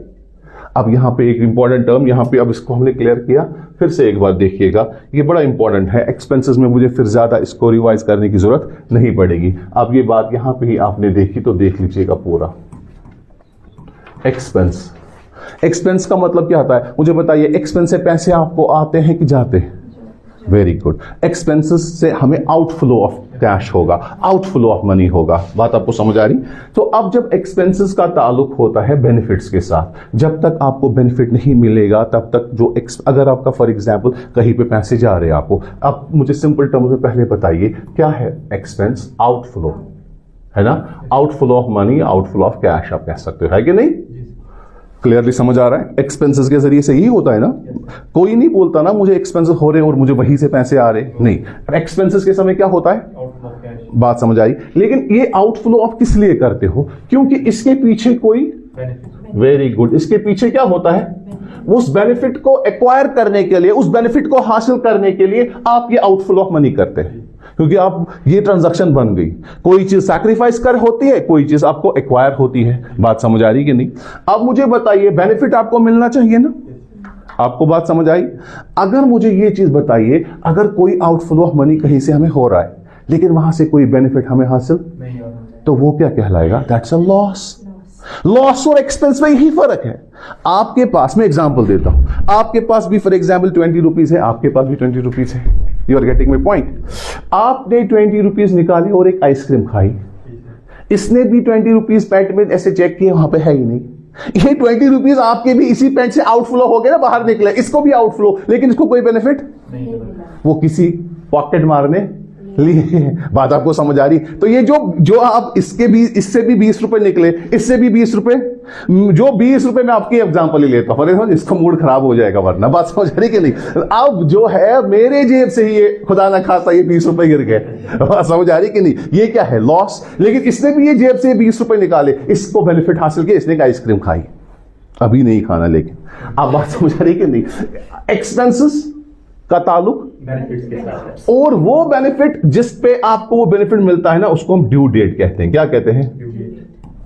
अब यहां पे एक इंपॉर्टेंट टर्म, यहां पे अब इसको हमने क्लियर किया, फिर से एक बार देखिएगा, ये बड़ा इंपॉर्टेंट है। एक्सपेंसेस में मुझे फिर ज्यादा इसको रिवाइज करने की जरूरत नहीं पड़ेगी। अब ये बात यहां पे ही आपने देखी तो देख लीजिएगा पूरा। एक्सपेंस, एक्सपेंस का मतलब क्या होता है, मुझे बताइए। एक्सपेंस से पैसे आपको आते हैं कि जाते हैं, वेरी गुड। एक्सपेंसेस से हमें आउटफ्लो ऑफ कैश होगा, आउटफ्लो ऑफ मनी होगा। बात आपको समझ आ रही। तो अब जब एक्सपेंसेस का ताल्लुक होता है बेनिफिट्स के साथ, जब तक आपको बेनिफिट नहीं मिलेगा तब तक जो अगर आपका फॉर एग्जांपल कहीं पे पैसे जा रहे हैं आपको, अब मुझे सिंपल टर्म्स में पहले बताइए क्या है एक्सपेंस, आउटफ्लो है ना, outflow of money, outflow of cash आप कह सकते हो, है कि नहीं। क्लियरली समझ आ रहा है। एक्सपेंसेस के जरिए से ही होता है ना। कोई नहीं बोलता ना मुझे एक्सपेंसेस हो रहे हैं और मुझे वहीं से पैसे आ रहे, नहीं। एक्सपेंसेस के समय क्या होता है, बात समझ आई। लेकिन ये आउटफ्लो ऑफ किस लिए करते हो, क्योंकि इसके पीछे कोई, वेरी गुड, इसके पीछे क्या होता है, उस बेनिफिट को एक्वायर करने के लिए, उस बेनिफिट को हासिल करने के लिए आप ये आउटफ्लो ऑफ मनी करते हैं, क्योंकि आप ये ट्रांजैक्शन बन गई। कोई चीज सैक्रिफाइस कर होती है, कोई चीज आपको एक्वायर होती है। बात समझ आ रही कि नहीं। अब मुझे बताइए, बेनिफिट आपको मिलना चाहिए ना, आपको बात समझ आई। अगर मुझे ये चीज बताइए, अगर कोई आउटफ्लो ऑफ मनी कहीं से हमें हो रहा है लेकिन वहां से कोई बेनिफिट हमें हासिल नहीं हो रहा, तो वो क्या कहलाएगा, दैट्स अ लॉस। लॉस और एक्सपेंस में यही फर्क है। आपके पास, मैं एग्जांपल देता हूं, आपके पास भी फॉर एग्जांपल 20 रुपीज है, आपके पास भी 20 रुपीज है। You are getting my point. आपने 20 रुपीज निकाली और एक आइसक्रीम खाई, इसने भी 20 रुपीज पैंट में ऐसे चेक किए, वहां पे है ही नहीं। ये 20 रुपीज आपके भी इसी पैंट से आउटफ्लो हो गए ना, बाहर निकले, इसको भी आउटफ्लो, लेकिन इसको कोई बेनिफिट नहीं, वो किसी पॉकेट मारने लिए। बात आपको समझ आ रही। तो ये जो आप इससे भी 20 रुपए निकले, इससे भी 20 रुपए, जो 20 रुपए मैं आपकी एग्जांपल ही लेता हूं, इसका मूड खराब हो जाएगा वरना। बात समझ आ रही कि नहीं। अब जो है मेरे जेब से ही ये खुदा ना खासा ये 20 रुपए गिर गए। बात समझ आ रही कि नहीं। ये क्या है, लॉस। लेकिन इसने भी ये जेब से 20 रुपए निकाले, इसको बेनिफिट हासिल किया, इसने आइसक्रीम खाई, अभी नहीं खाना। लेकिन आप बात समझ आ रही कि नहीं। एक्सपेंसेस का ताल्लुक बेनिफिट्स के साथ है, और वो बेनिफिट जिस पे आपको वो बेनिफिट मिलता है ना, उसको हम ड्यू डेट कहते हैं। क्या कहते हैं,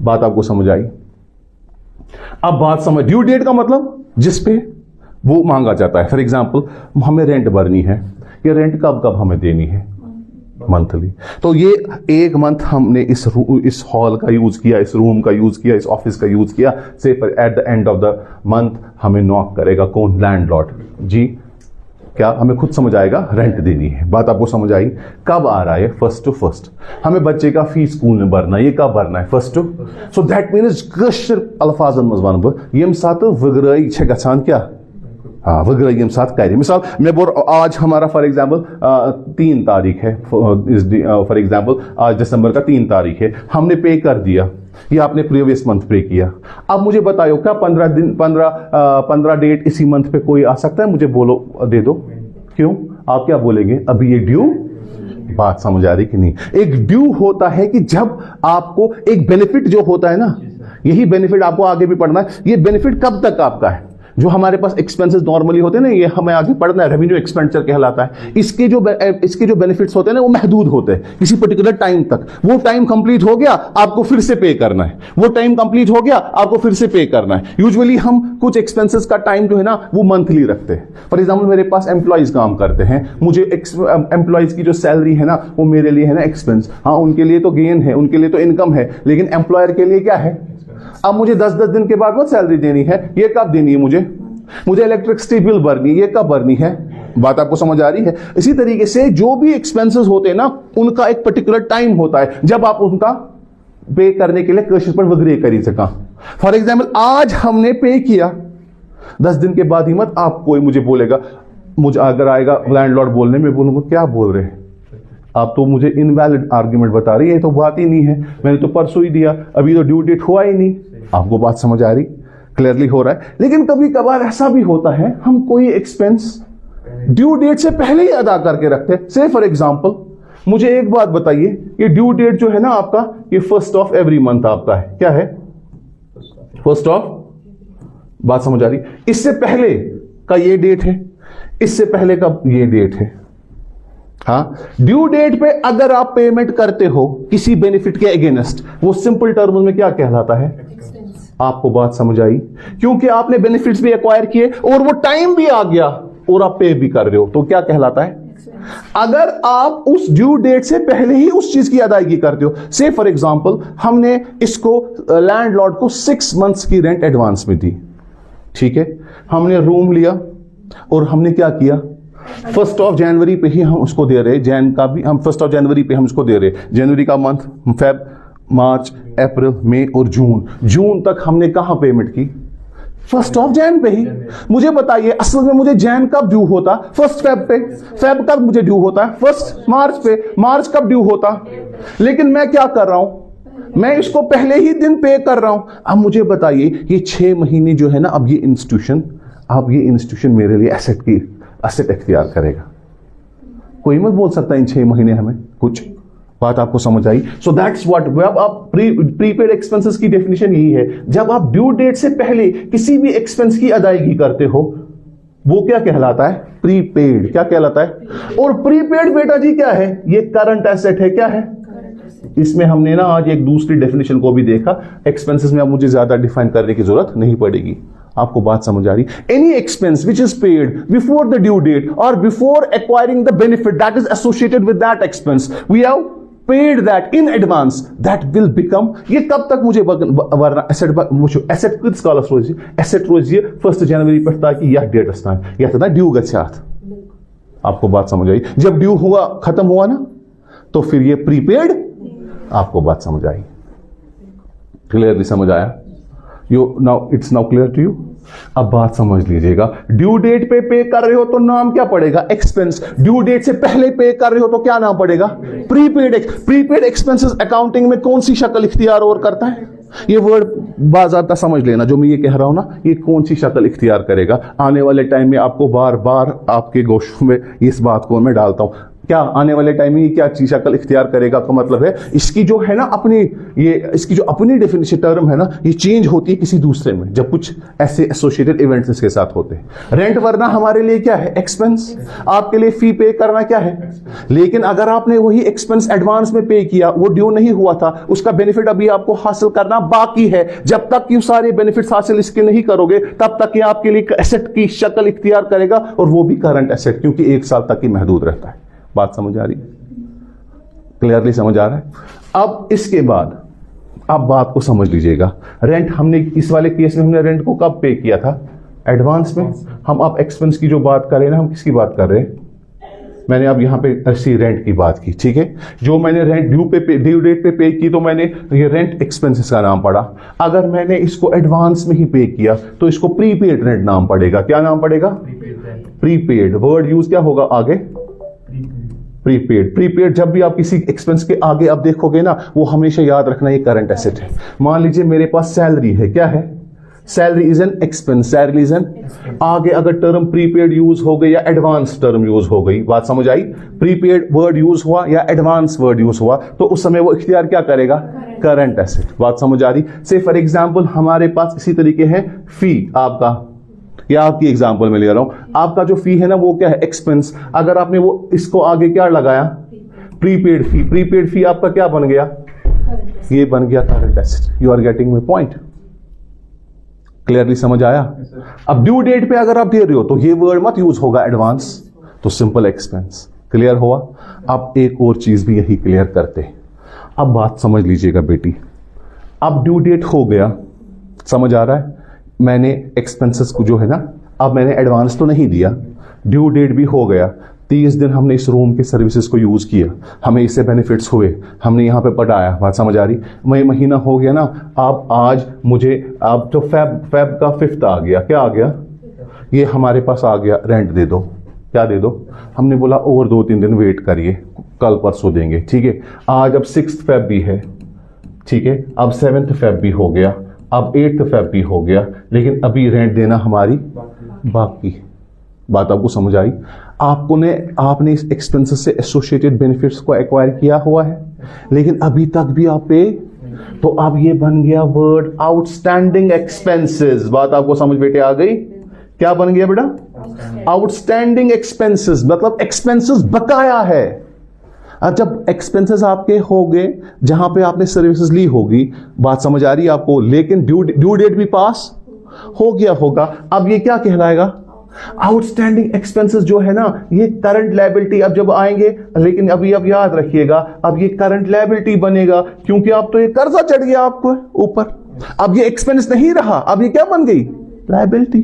बात आपको समझ आई। अब बात समझ, ड्यू डेट का मतलब जिस पे वो मांगा जाता है। फॉर एग्जांपल हमें रेंट भरनी है, ये रेंट कब हमें देनी है, मंथली। तो ये एक मंथ हमने इस हॉल का यूज किया, इस रूम का यूज किया, इस ऑफिस का यूज किया, से at the end of the month हमें नॉक करेगा कौन, लैंडलॉर्ड जी। क्या हमें खुद समझ आएगा, रेंट देनी है। बात आपको समझ आई। कब आ रहा है, फर्स्ट टू फर्स्ट। हमें बच्चे का फीस स्कूल में भरना है, ये कब भरना है, first two. So that means कशर अल्फाजन मज वन बह यम सात वगरई छे गछान क्या, हाँ वगरई यम सात कर। मिसाल मैं बोल, आज हमारा फॉर एग्जांपल 3 तारीख है, फॉर एग्जांपल आज दिसंबर का 3 तारीख है, हमने पे कर दिया, ये आपने प्रीवियस मंथ पे किया। अब मुझे बताओ क्या 15 डेट इसी मंथ पे कोई आ सकता है, मुझे बोलो, दे दो। क्यों, आप क्या बोलेंगे, अभी ये ड्यू। बात समझ आ रही कि नहीं। एक ड्यू होता है कि जब आपको एक बेनिफिट जो होता है ना, यही बेनिफिट आपको आगे भी पढ़ना है। ये बेनिफिट कब तक आपका है, जो हमारे पास एक्सपेंसेस नॉर्मली होते हैं ना, ये हमें आगे पढ़ना है, रेवेन्यू एक्सपेंडिचर कहलाता है। इसके जो बेनिफिट्स होते हैं ना, वो महदूद होते हैं किसी पर्टिकुलर टाइम तक। वो टाइम कंप्लीट हो गया, आपको फिर से पे करना है। वो टाइम कंप्लीट हो गया, आपको फिर से पे करना है। यूजुअली हम कुछ एक्सपेंसेस का टाइम जो है ना, वो मंथली रखते हैं। फॉर एग्जाम्पल, मेरे पास एम्प्लॉइज काम करते हैं, मुझे एम्प्लॉइज की जो सैलरी है ना, वो मेरे लिए है ना एक्सपेंस। हाँ, उनके लिए तो गेन है, उनके लिए तो इनकम है, लेकिन एम्प्लॉयर के लिए क्या है? अब मुझे 10-10 दिन के बाद वो सैलरी देनी है, ये कब देनी है? मुझे इलेक्ट्रिसिटी बिल भरनी है, ये कब भरनी है? बात आपको समझ आ रही है? इसी तरीके से जो भी एक्सपेंसेस होते हैं ना, उनका एक पर्टिकुलर टाइम होता है जब आप उनका पे करने के लिए कोशिश पर वगैरह करी सका। फॉर एग्जाम्पल, आज हमने पे किया, 10 दिन के बाद ही मत आप कोई मुझे बोलेगा, मुझे अगर आएगा लैंडलॉर्ड बोलने में, बोलूंगा क्या बोल रहे हैं आप, तो मुझे इनवैलिड आर्ग्यूमेंट बता रही है, तो बात ही नहीं है, मैंने तो परसों ही दिया, अभी तो ड्यू डेट हुआ ही नहीं। आपको बात समझ आ रही? क्लियरली हो रहा है? लेकिन कभी कभार ऐसा भी होता है, हम कोई एक्सपेंस ड्यू डेट से पहले ही अदा करके रखते हैं। से फॉर एग्जाम्पल, मुझे एक बात बताइए, ये ड्यू डेट जो है ना आपका, ये 1st ऑफ एवरी मंथ आपका है, क्या है? 1st ऑफ, बात समझ आ रही? इससे पहले का ये डेट है, इससे पहले का ये डेट है। हाँ, ड्यू डेट पे अगर आप पेमेंट करते हो किसी बेनिफिट के अगेंस्ट, वो सिंपल टर्म्स में क्या कहलाता है? आपको बात समझ आई? क्योंकि आपने बेनिफिट्स भी एक्वायर किए और वो टाइम भी आ गया और आप पे भी कर रहे हो, तो क्या कहलाता है? अगर आप उस ड्यू डेट से पहले ही उस चीज की अदायगी करते हो, से फॉर एग्जांपल हमने इसको लैंडलॉर्ड को 6 मंथ्स की रेंट एडवांस में दी, ठीक है, हमने रूम लिया और हमने क्या किया, 1st ऑफ जनवरी पे ही हम उसको दे रहे, जैन का भी हम 1st ऑफ जनवरी पे हम उसको दे रहे, जनवरी का मंथ, फेब, मार्च, अप्रैल, मई और जून तक हमने कहां पेमेंट की? 1st ऑफ जैन पे ही। मुझे बताइए, असल में मुझे जैन कब ड्यू होता? 1st फेब पे। फेब कब मुझे ड्यू होता है? 1st मार्च पे। मार्च कब ड्यू होता? लेकिन मैं क्या कर रहा हूं, मैं इसको पहले ही दिन पे कर रहा हूं। अब मुझे बताइए, ये 6 महीने जो है ना, अब ये इंस्टीट्यूशन मेरे लिए एसेट इख्तियार करेगा। कोई मत बोल सकता इन 6 महीने हमें कुछ। बात आपको समझ आई? सो दैट्स व्हाट, अब आप प्रीपेड एक्सपेंसेस की डेफिनेशन यही है, जब आप ड्यू डेट से पहले किसी भी एक्सपेंस की अदायगी करते हो, वो क्या कहलाता है? प्रीपेड। क्या कहलाता है? और प्रीपेड बेटा जी क्या है? ये करंट एसेट है। क्या है? इसमें हमने ना आज एक दूसरी डेफिनेशन को भी देखा, एक्सपेंसेस में अब मुझे ज्यादा डिफाइन करने की जरूरत नहीं पड़ेगी। आपको बात समझ आ रही? Any expense which is paid before the due date और before acquiring the benefit that is associated with that expense, we have paid that in advance, that will become, ये कब तक मुझे वरना एसेट किस कालस रोज एसेट रोज 1 जनवरी पर, ताकि यह डेट स्थान या था ड्यू गच्छात। आपको बात समझ आई? जब ड्यू हुआ, खत्म हुआ ना, तो फिर ये प्रीपेड। आपको बात समझ आई? क्लियरली समझ आया? It's now clear to you? अब बात समझ लीजिएगा, ड्यू डेट पे कर रहे हो तो नाम क्या पड़ेगा? एक्सपेंस। ड्यू डेट से पहले पे कर रहे हो तो क्या नाम पड़ेगा? प्रीपेड। प्रीपेड एक्सपेंसेस अकाउंटिंग में कौन सी शक्ल इख्तियार और करता है? ये वर्ड बाज़ाब्ता समझ लेना, जो मैं ये कह रहा हूं ना, ये कौन सी शक्ल इख्तियार करेगा। आने वाले टाइम में आपको बार बार आपके गोशों में इस बात को मैं डालता हूं, क्या आने वाले टाइम में क्या चीज शक्ल इख्तियार करेगा का मतलब है, इसकी जो है ना अपनी, ये इसकी जो अपनी डेफिनेशन टर्म है ना, ये चेंज होती है किसी दूसरे में, जब कुछ ऐसे एसोसिएटेड इवेंट्स इसके साथ होते हैं। रेंट वरना हमारे लिए क्या है? एक्सपेंस। आपके लिए फी पे करना क्या है? लेकिन अगर आपने वही एक्सपेंस एडवांस में पे किया, वो ड्यू नहीं हुआ था, उसका बेनिफिट अभी आपको हासिल करना बाकी है। जब तक ये सारे बेनिफिट्स हासिल इसके नहीं करोगे, तब तक ये आपके लिए एसेट की शक्ल इख्तियार करेगा, और वो भी करंट एसेट, क्योंकि 1 साल तक ही महदूद रहता है। बात समझ आ रही? क्लियरली समझ आ रहा है? अब इसके बाद आप बात को समझ लीजिएगा। रेंट हमने इस वाले केस में हमने रेंट को कब पे किया था? एडवांस में। हम अब एक्सपेंस की जो बात कर रहे हैं ना, हम किसकी बात कर रहे हैं? मैंने अब यहां पे ऐसी रेंट की बात की, ठीक है। जो मैंने रेंट ड्यू डेट पे पे की, तो मैंने ये रेंट एक्सपेंसेस का नाम पड़ा। अगर मैंने इसको एडवांस में ही पे किया, तो इसको प्रीपेड रेंट नाम पड़ेगा। क्या नाम पड़ेगा? प्रीपेड। वर्ड यूज क्या होगा आगे? प्रीपेड। प्रीपेड जब भी आप किसी एक्सपेंस के आगे आप देखोगे ना, वो हमेशा याद रखना ये करंट एसेट है। मान लीजिए मेरे पास सैलरी है, क्या है? Salary is an expense. Salary is an, आगे अगर टर्म प्रीपेड यूज हो गई या एडवांस टर्म यूज हो गई, बात समझ आई? प्रीपेड वर्ड यूज हुआ या एडवांस वर्ड यूज हुआ, तो उस समय वो इख्तियार क्या करेगा? Current asset. बात समझ आ रही? से फॉर एग्जाम्पल हमारे पास इसी तरीके है फी, आपका या आपकी एग्जांपल में ले रहा हूं, आपका जो फी है ना वो क्या है, एक्सपेंस। अगर आपने वो इसको आगे क्या लगाया, प्रीपेड फी, प्रीपेड फी आपका क्या बन गया, ये बन गया current asset. You are getting my point, clearly समझ आया? अब ड्यू डेट पे अगर आप दे रहे हो तो ये वर्ड मत यूज होगा एडवांस, तो सिंपल एक्सपेंस। क्लियर हुआ? अब एक और चीज भी यही क्लियर करते हैं। अब बात समझ लीजिएगा बेटी, अब ड्यू डेट हो गया, समझ आ रहा है? मैंने एक्सपेंसेस को जो है ना, अब मैंने एडवांस तो नहीं दिया, ड्यू डेट भी हो गया, 30 दिन हमने इस रूम के सर्विसेज को यूज किया, हमें इससे बेनिफिट्स हुए, हमने यहाँ पे पढ़ाया, बात समझ आ रही? महीना हो गया ना, आप आज मुझे, आप जो फेब का 5th आ गया, क्या आ गया, ये हमारे पास आ गया, रेंट दे दो। क्या दे दो? हमने बोला और 2-3 दिन वेट करिए, कल परसों देंगे, ठीक है। आज अब 6th फेब भी है, ठीक है, अब 7th फेब भी हो गया, अब 8th फेब भी हो गया, लेकिन अभी रेंट देना हमारी बाकी। बात आपको समझ आई? आपने इस एक्सपेंसेस से एसोसिएटेड बेनिफिट्स को एक्वायर किया हुआ है, लेकिन अभी तक भी आप पे, तो अब ये बन गया वर्ड आउटस्टैंडिंग एक्सपेंसेस। बात आपको समझ बेटे आ गई? क्या बन गया बेटा? आउटस्टैंडिंग एक्सपेंसेस, मतलब एक्सपेंसेस बकाया है। जब एक्सपेंसेस आपके हो गए जहां पे आपने सर्विसेज ली होगी, बात समझ आ रही है आपको, लेकिन ड्यू डेट भी पास हो गया होगा, अब ये क्या कहलाएगा? आउटस्टैंडिंग एक्सपेंसेस जो है ना, ये करंट लायबिलिटी अब जब आएंगे, लेकिन अभी अब याद रखिएगा, अब ये करंट लायबिलिटी बनेगा, क्योंकि अब तो ये कर्जा चढ़ गया आपको ऊपर, अब ये एक्सपेंस नहीं रहा, अब ये क्या बन गई? लायबिलिटी,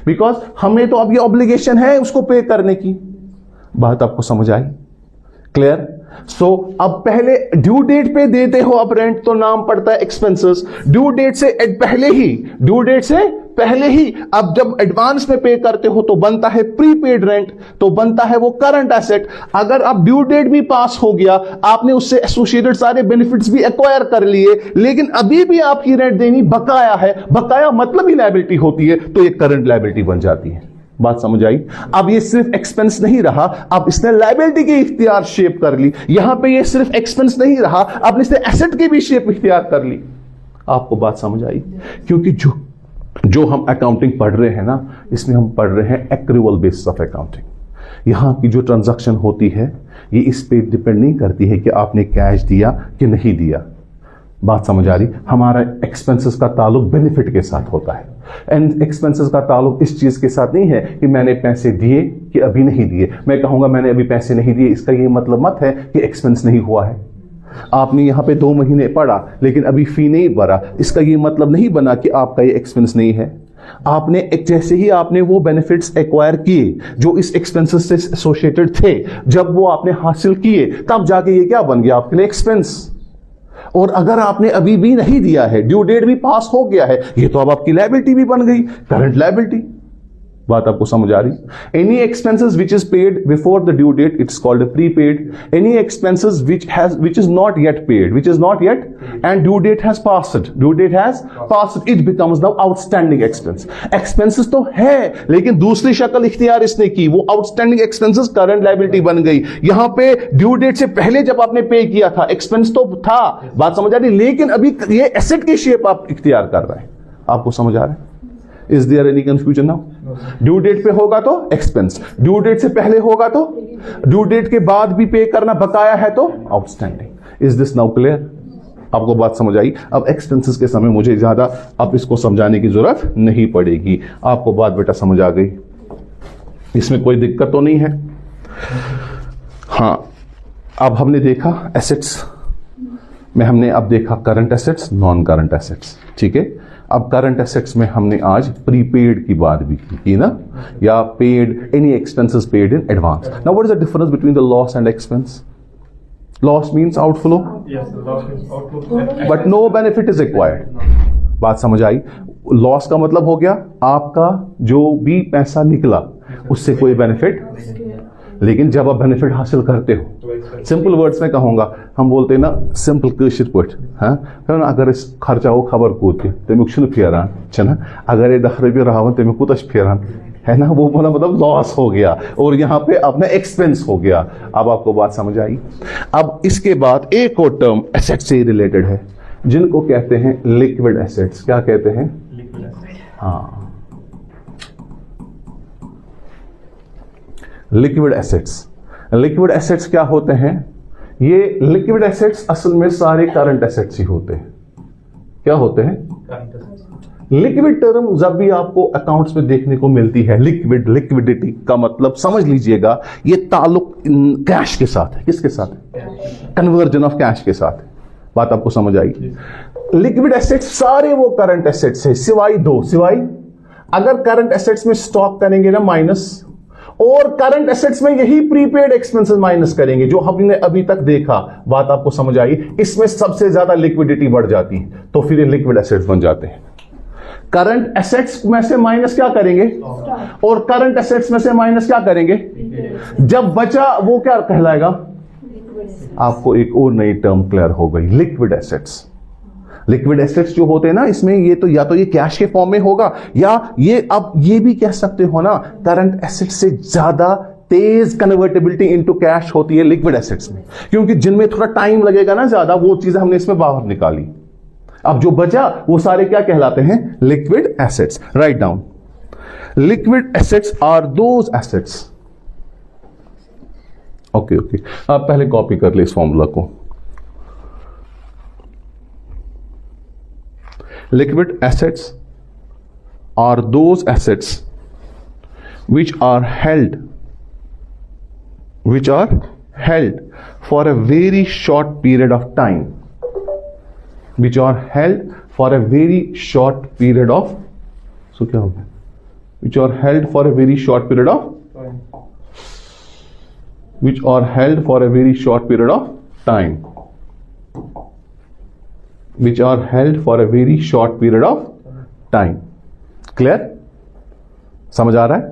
बिकॉज हमें तो अब ये ऑब्लिगेशन है उसको पे करने की। बात आपको समझ आई? क्लियर? सो अब पहले ड्यू डेट पे देते हो आप रेंट, तो नाम पड़ता है एक्सपेंसेस। ड्यू डेट से पहले ही अब जब एडवांस में पे करते हो तो बनता है प्रीपेड रेंट, तो बनता है वो करंट एसेट। अगर अब ड्यू डेट भी पास हो गया, आपने उससे एसोसिएटेड सारे बेनिफिट्स भी एक्वायर कर लिए, लेकिन अभी भी आपकी रेंट देनी बकाया है, बकाया मतलब ही लायबिलिटी होती है, तो ये करंट लायबिलिटी बन जाती है। बात समझ आई? अब ये सिर्फ एक्सपेंस नहीं रहा, अब इसने लायबिलिटी की इख्तियार शेप कर ली। यहां पे ये सिर्फ एक्सपेंस नहीं रहा, अब इसने एसेट की भी शेप इख्तियार कर ली। आपको बात समझ आई? क्योंकि जो हम अकाउंटिंग पढ़ रहे हैं ना, इसमें हम पढ़ रहे हैं एक्रूअल बेसिस ऑफ अकाउंटिंग। यहां की जो ट्रांजैक्शन होती है, ये इस पे डिपेंड नहीं करती है कि आपने कैश दिया कि नहीं दिया। बात समझ आ रही? हमारा एक्सपेंसेस का ताल्लुक बेनिफिट के साथ होता है, एंड एक्सपेंसेस का ताल्लुक इस चीज के साथ नहीं है कि मैंने पैसे दिए कि अभी नहीं दिए। मैं कहूंगा मैंने अभी पैसे नहीं दिए, इसका ये मतलब मत है कि एक्सपेंस नहीं हुआ है। आपने यहां पे 2 महीने पढ़ा लेकिन अभी फी नहीं भरा, इसका ये मतलब नहीं बना कि आपका ये एक्सपेंस नहीं है। आपने जैसे ही आपने वो बेनिफिट्स एक्वायर किए जो इस एक्सपेंसेस से एसोसिएटेड थे, जब वो आपने हासिल किए, तब जाके ये क्या बन गया आपके लिए? एक्सपेंस। और अगर आपने अभी भी नहीं दिया है, ड्यू डेट भी पास हो गया है, ये तो अब आपकी लायबिलिटी भी बन गई, करंट लायबिलिटी। बात आपको समझ आ रही? Any expenses which is paid before the due date, it's called prepaid. Any expenses which is not yet paid, and due date has passed, it becomes the outstanding expense. Expenses तो है, लेकिन दूसरी शक्ल इख्तियार इसने की, वो आउटस्टैंडिंग एक्सपेंसेस करंट लायबिलिटी बन गई। यहां पे ड्यू डेट से पहले जब आपने पे किया था, एक्सपेंस तो था, बात समझ आ रही, लेकिन अभी ये एसेट की शेप आप इख्तियार कर रहे हैं। आपको समझ आ रहा है? Is there any confusion now? Due date पे होगा तो एक्सपेंस, ड्यू डेट से पहले होगा तो, ड्यू डेट के बाद भी पे करना बकाया है तो outstanding. Is this now clear? आपको बात समझ आई? अब एक्सपेंसेस के समय मुझे ज्यादा अब इसको समझाने की जरूरत नहीं पड़ेगी। आपको बात बेटा समझ आ गई? इसमें कोई दिक्कत तो नहीं है? हाँ, अब हमने देखा एसेट्स में, हमने अब देखा current assets, non current assets, ठीक है। अब करंट एसेट्स में हमने आज प्रीपेड की बात भी की ना, या paid, any expenses paid in advance. Now what is the difference between the loss and expense? Loss means outflow, but no benefit is required. बात समझ आई? लॉस का मतलब हो गया आपका जो भी पैसा निकला उससे कोई बेनिफिट, लेकिन जब आप बेनिफिट हासिल करते हो, सिंपल वर्ड्स में कहूंगा, हम बोलते हैं ना सिंपल कशिर पट, हाँ, अगर इस खर्चा हो खबर कूद के तमिक फेरान छना, अगर ये 10 रुपये रहा तमिक कुछ फेरान, है ना, वो बोला मतलब लॉस हो गया, और यहाँ पे अपना एक्सपेंस हो गया। अब आपको बात समझ आई? अब इसके बाद एक और टर्म एसेट से रिलेटेड है, जिनको कहते हैं लिक्विड एसेट्स। क्या कहते हैं? हाँ, लिक्विड एसेट्स। लिक्विड एसेट्स क्या होते हैं? ये लिक्विड एसेट्स असल में सारे करंट एसेट्स ही होते हैं। क्या होते हैं? लिक्विड टर्म जब भी आपको अकाउंट्स में देखने को मिलती है, लिक्विड, लिक्विडिटी का मतलब समझ लीजिएगा ये ताल्लुक कैश के साथ है। किसके साथ है? कन्वर्जन ऑफ कैश के साथ है। बात आपको समझ आई? लिक्विड एसेट्स सारे वो करंट एसेट्स है सिवाय दो। सिवाय अगर करंट एसेट्स में स्टॉक करेंगे ना माइनस, और करंट एसेट्स में यही प्रीपेड एक्सपेंसेस माइनस करेंगे जो हमने अभी तक देखा। बात आपको समझ आई? इसमें सबसे ज्यादा लिक्विडिटी बढ़ जाती है, तो फिर ये लिक्विड एसेट्स बन जाते हैं। करंट एसेट्स में से माइनस क्या करेंगे? और करंट एसेट्स में से माइनस क्या करेंगे? जब बचा वो क्या कहलाएगा? आपको एक और नई टर्म क्लियर हो गई, लिक्विड एसेट्स। लिक्विड एसेट्स जो होते हैं ना, इसमें ये तो या तो ये कैश के फॉर्म में होगा, या ये अब ये भी कह सकते हो ना, करंट एसेट्स से ज्यादा तेज कन्वर्टेबिलिटी इनटू कैश होती है लिक्विड एसेट्स में, क्योंकि जिनमें थोड़ा टाइम लगेगा ना ज्यादा, वो चीजें हमने इसमें बाहर निकाली। अब जो बचा वो सारे क्या कहलाते हैं? Liquid assets. Right down, liquid assets are those assets. Okay, आप पहले कॉपी कर ले इस फॉर्मूला को। Liquid assets are those assets which are held for a very short period of time. Which are held for a very short period of, so क्या होगा? Which are held for a very short period of, which are held for a very short period of time. Which are held for a very short period of time. Clear? समझ आ रहा है?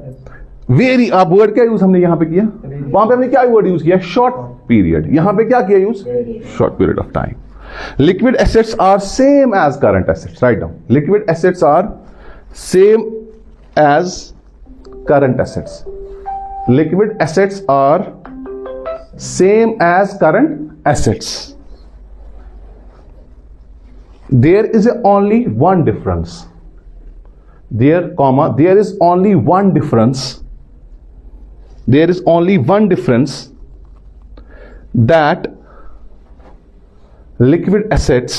Very, आप word क्या use हमने यहां पे किया? वहां पे हमने क्या वर्ड यूज किया? Short period. यहां पे क्या किया use? Short period of time. Liquid assets are same as current assets. Right down, liquid assets are same as current assets. Liquid assets are same as current assets. There is only one difference. There is only one difference. There is only one difference, that liquid assets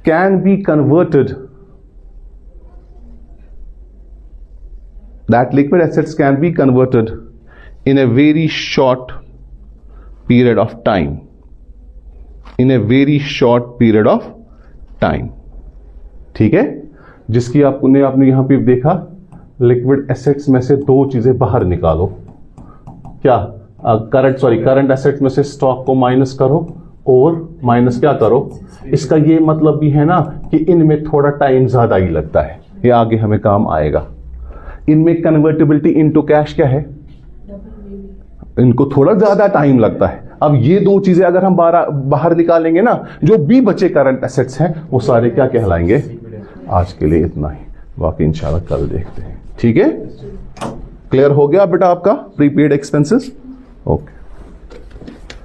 can be converted. That liquid assets can be converted in a very short period of time. In a very short period of time. ठीक है? जिसकी आपने यहां पे देखा, liquid assets में से दो चीजें बाहर निकालो। क्या? करंट एसेट्स में से स्टॉक को माइनस करो और माइनस क्या करो? इसका ये मतलब भी है ना कि इनमें थोड़ा टाइम ज्यादा ही लगता है, ये आगे हमें काम आएगा। इनमें कन्वर्टिबिलिटी इनटू कैश क्या है? इनको थोड़ा ज्यादा टाइम लगता है। अब ये दो चीजें अगर हम बाहर निकालेंगे ना, जो भी बचे करंट एसेट्स हैं वो सारे क्या कहलाएंगे? आज के लिए इतना ही, बाकी इंशाल्लाह कल देखते हैं। ठीक है? क्लियर हो गया बेटा आपका प्रीपेड एक्सपेंसेस? ओके।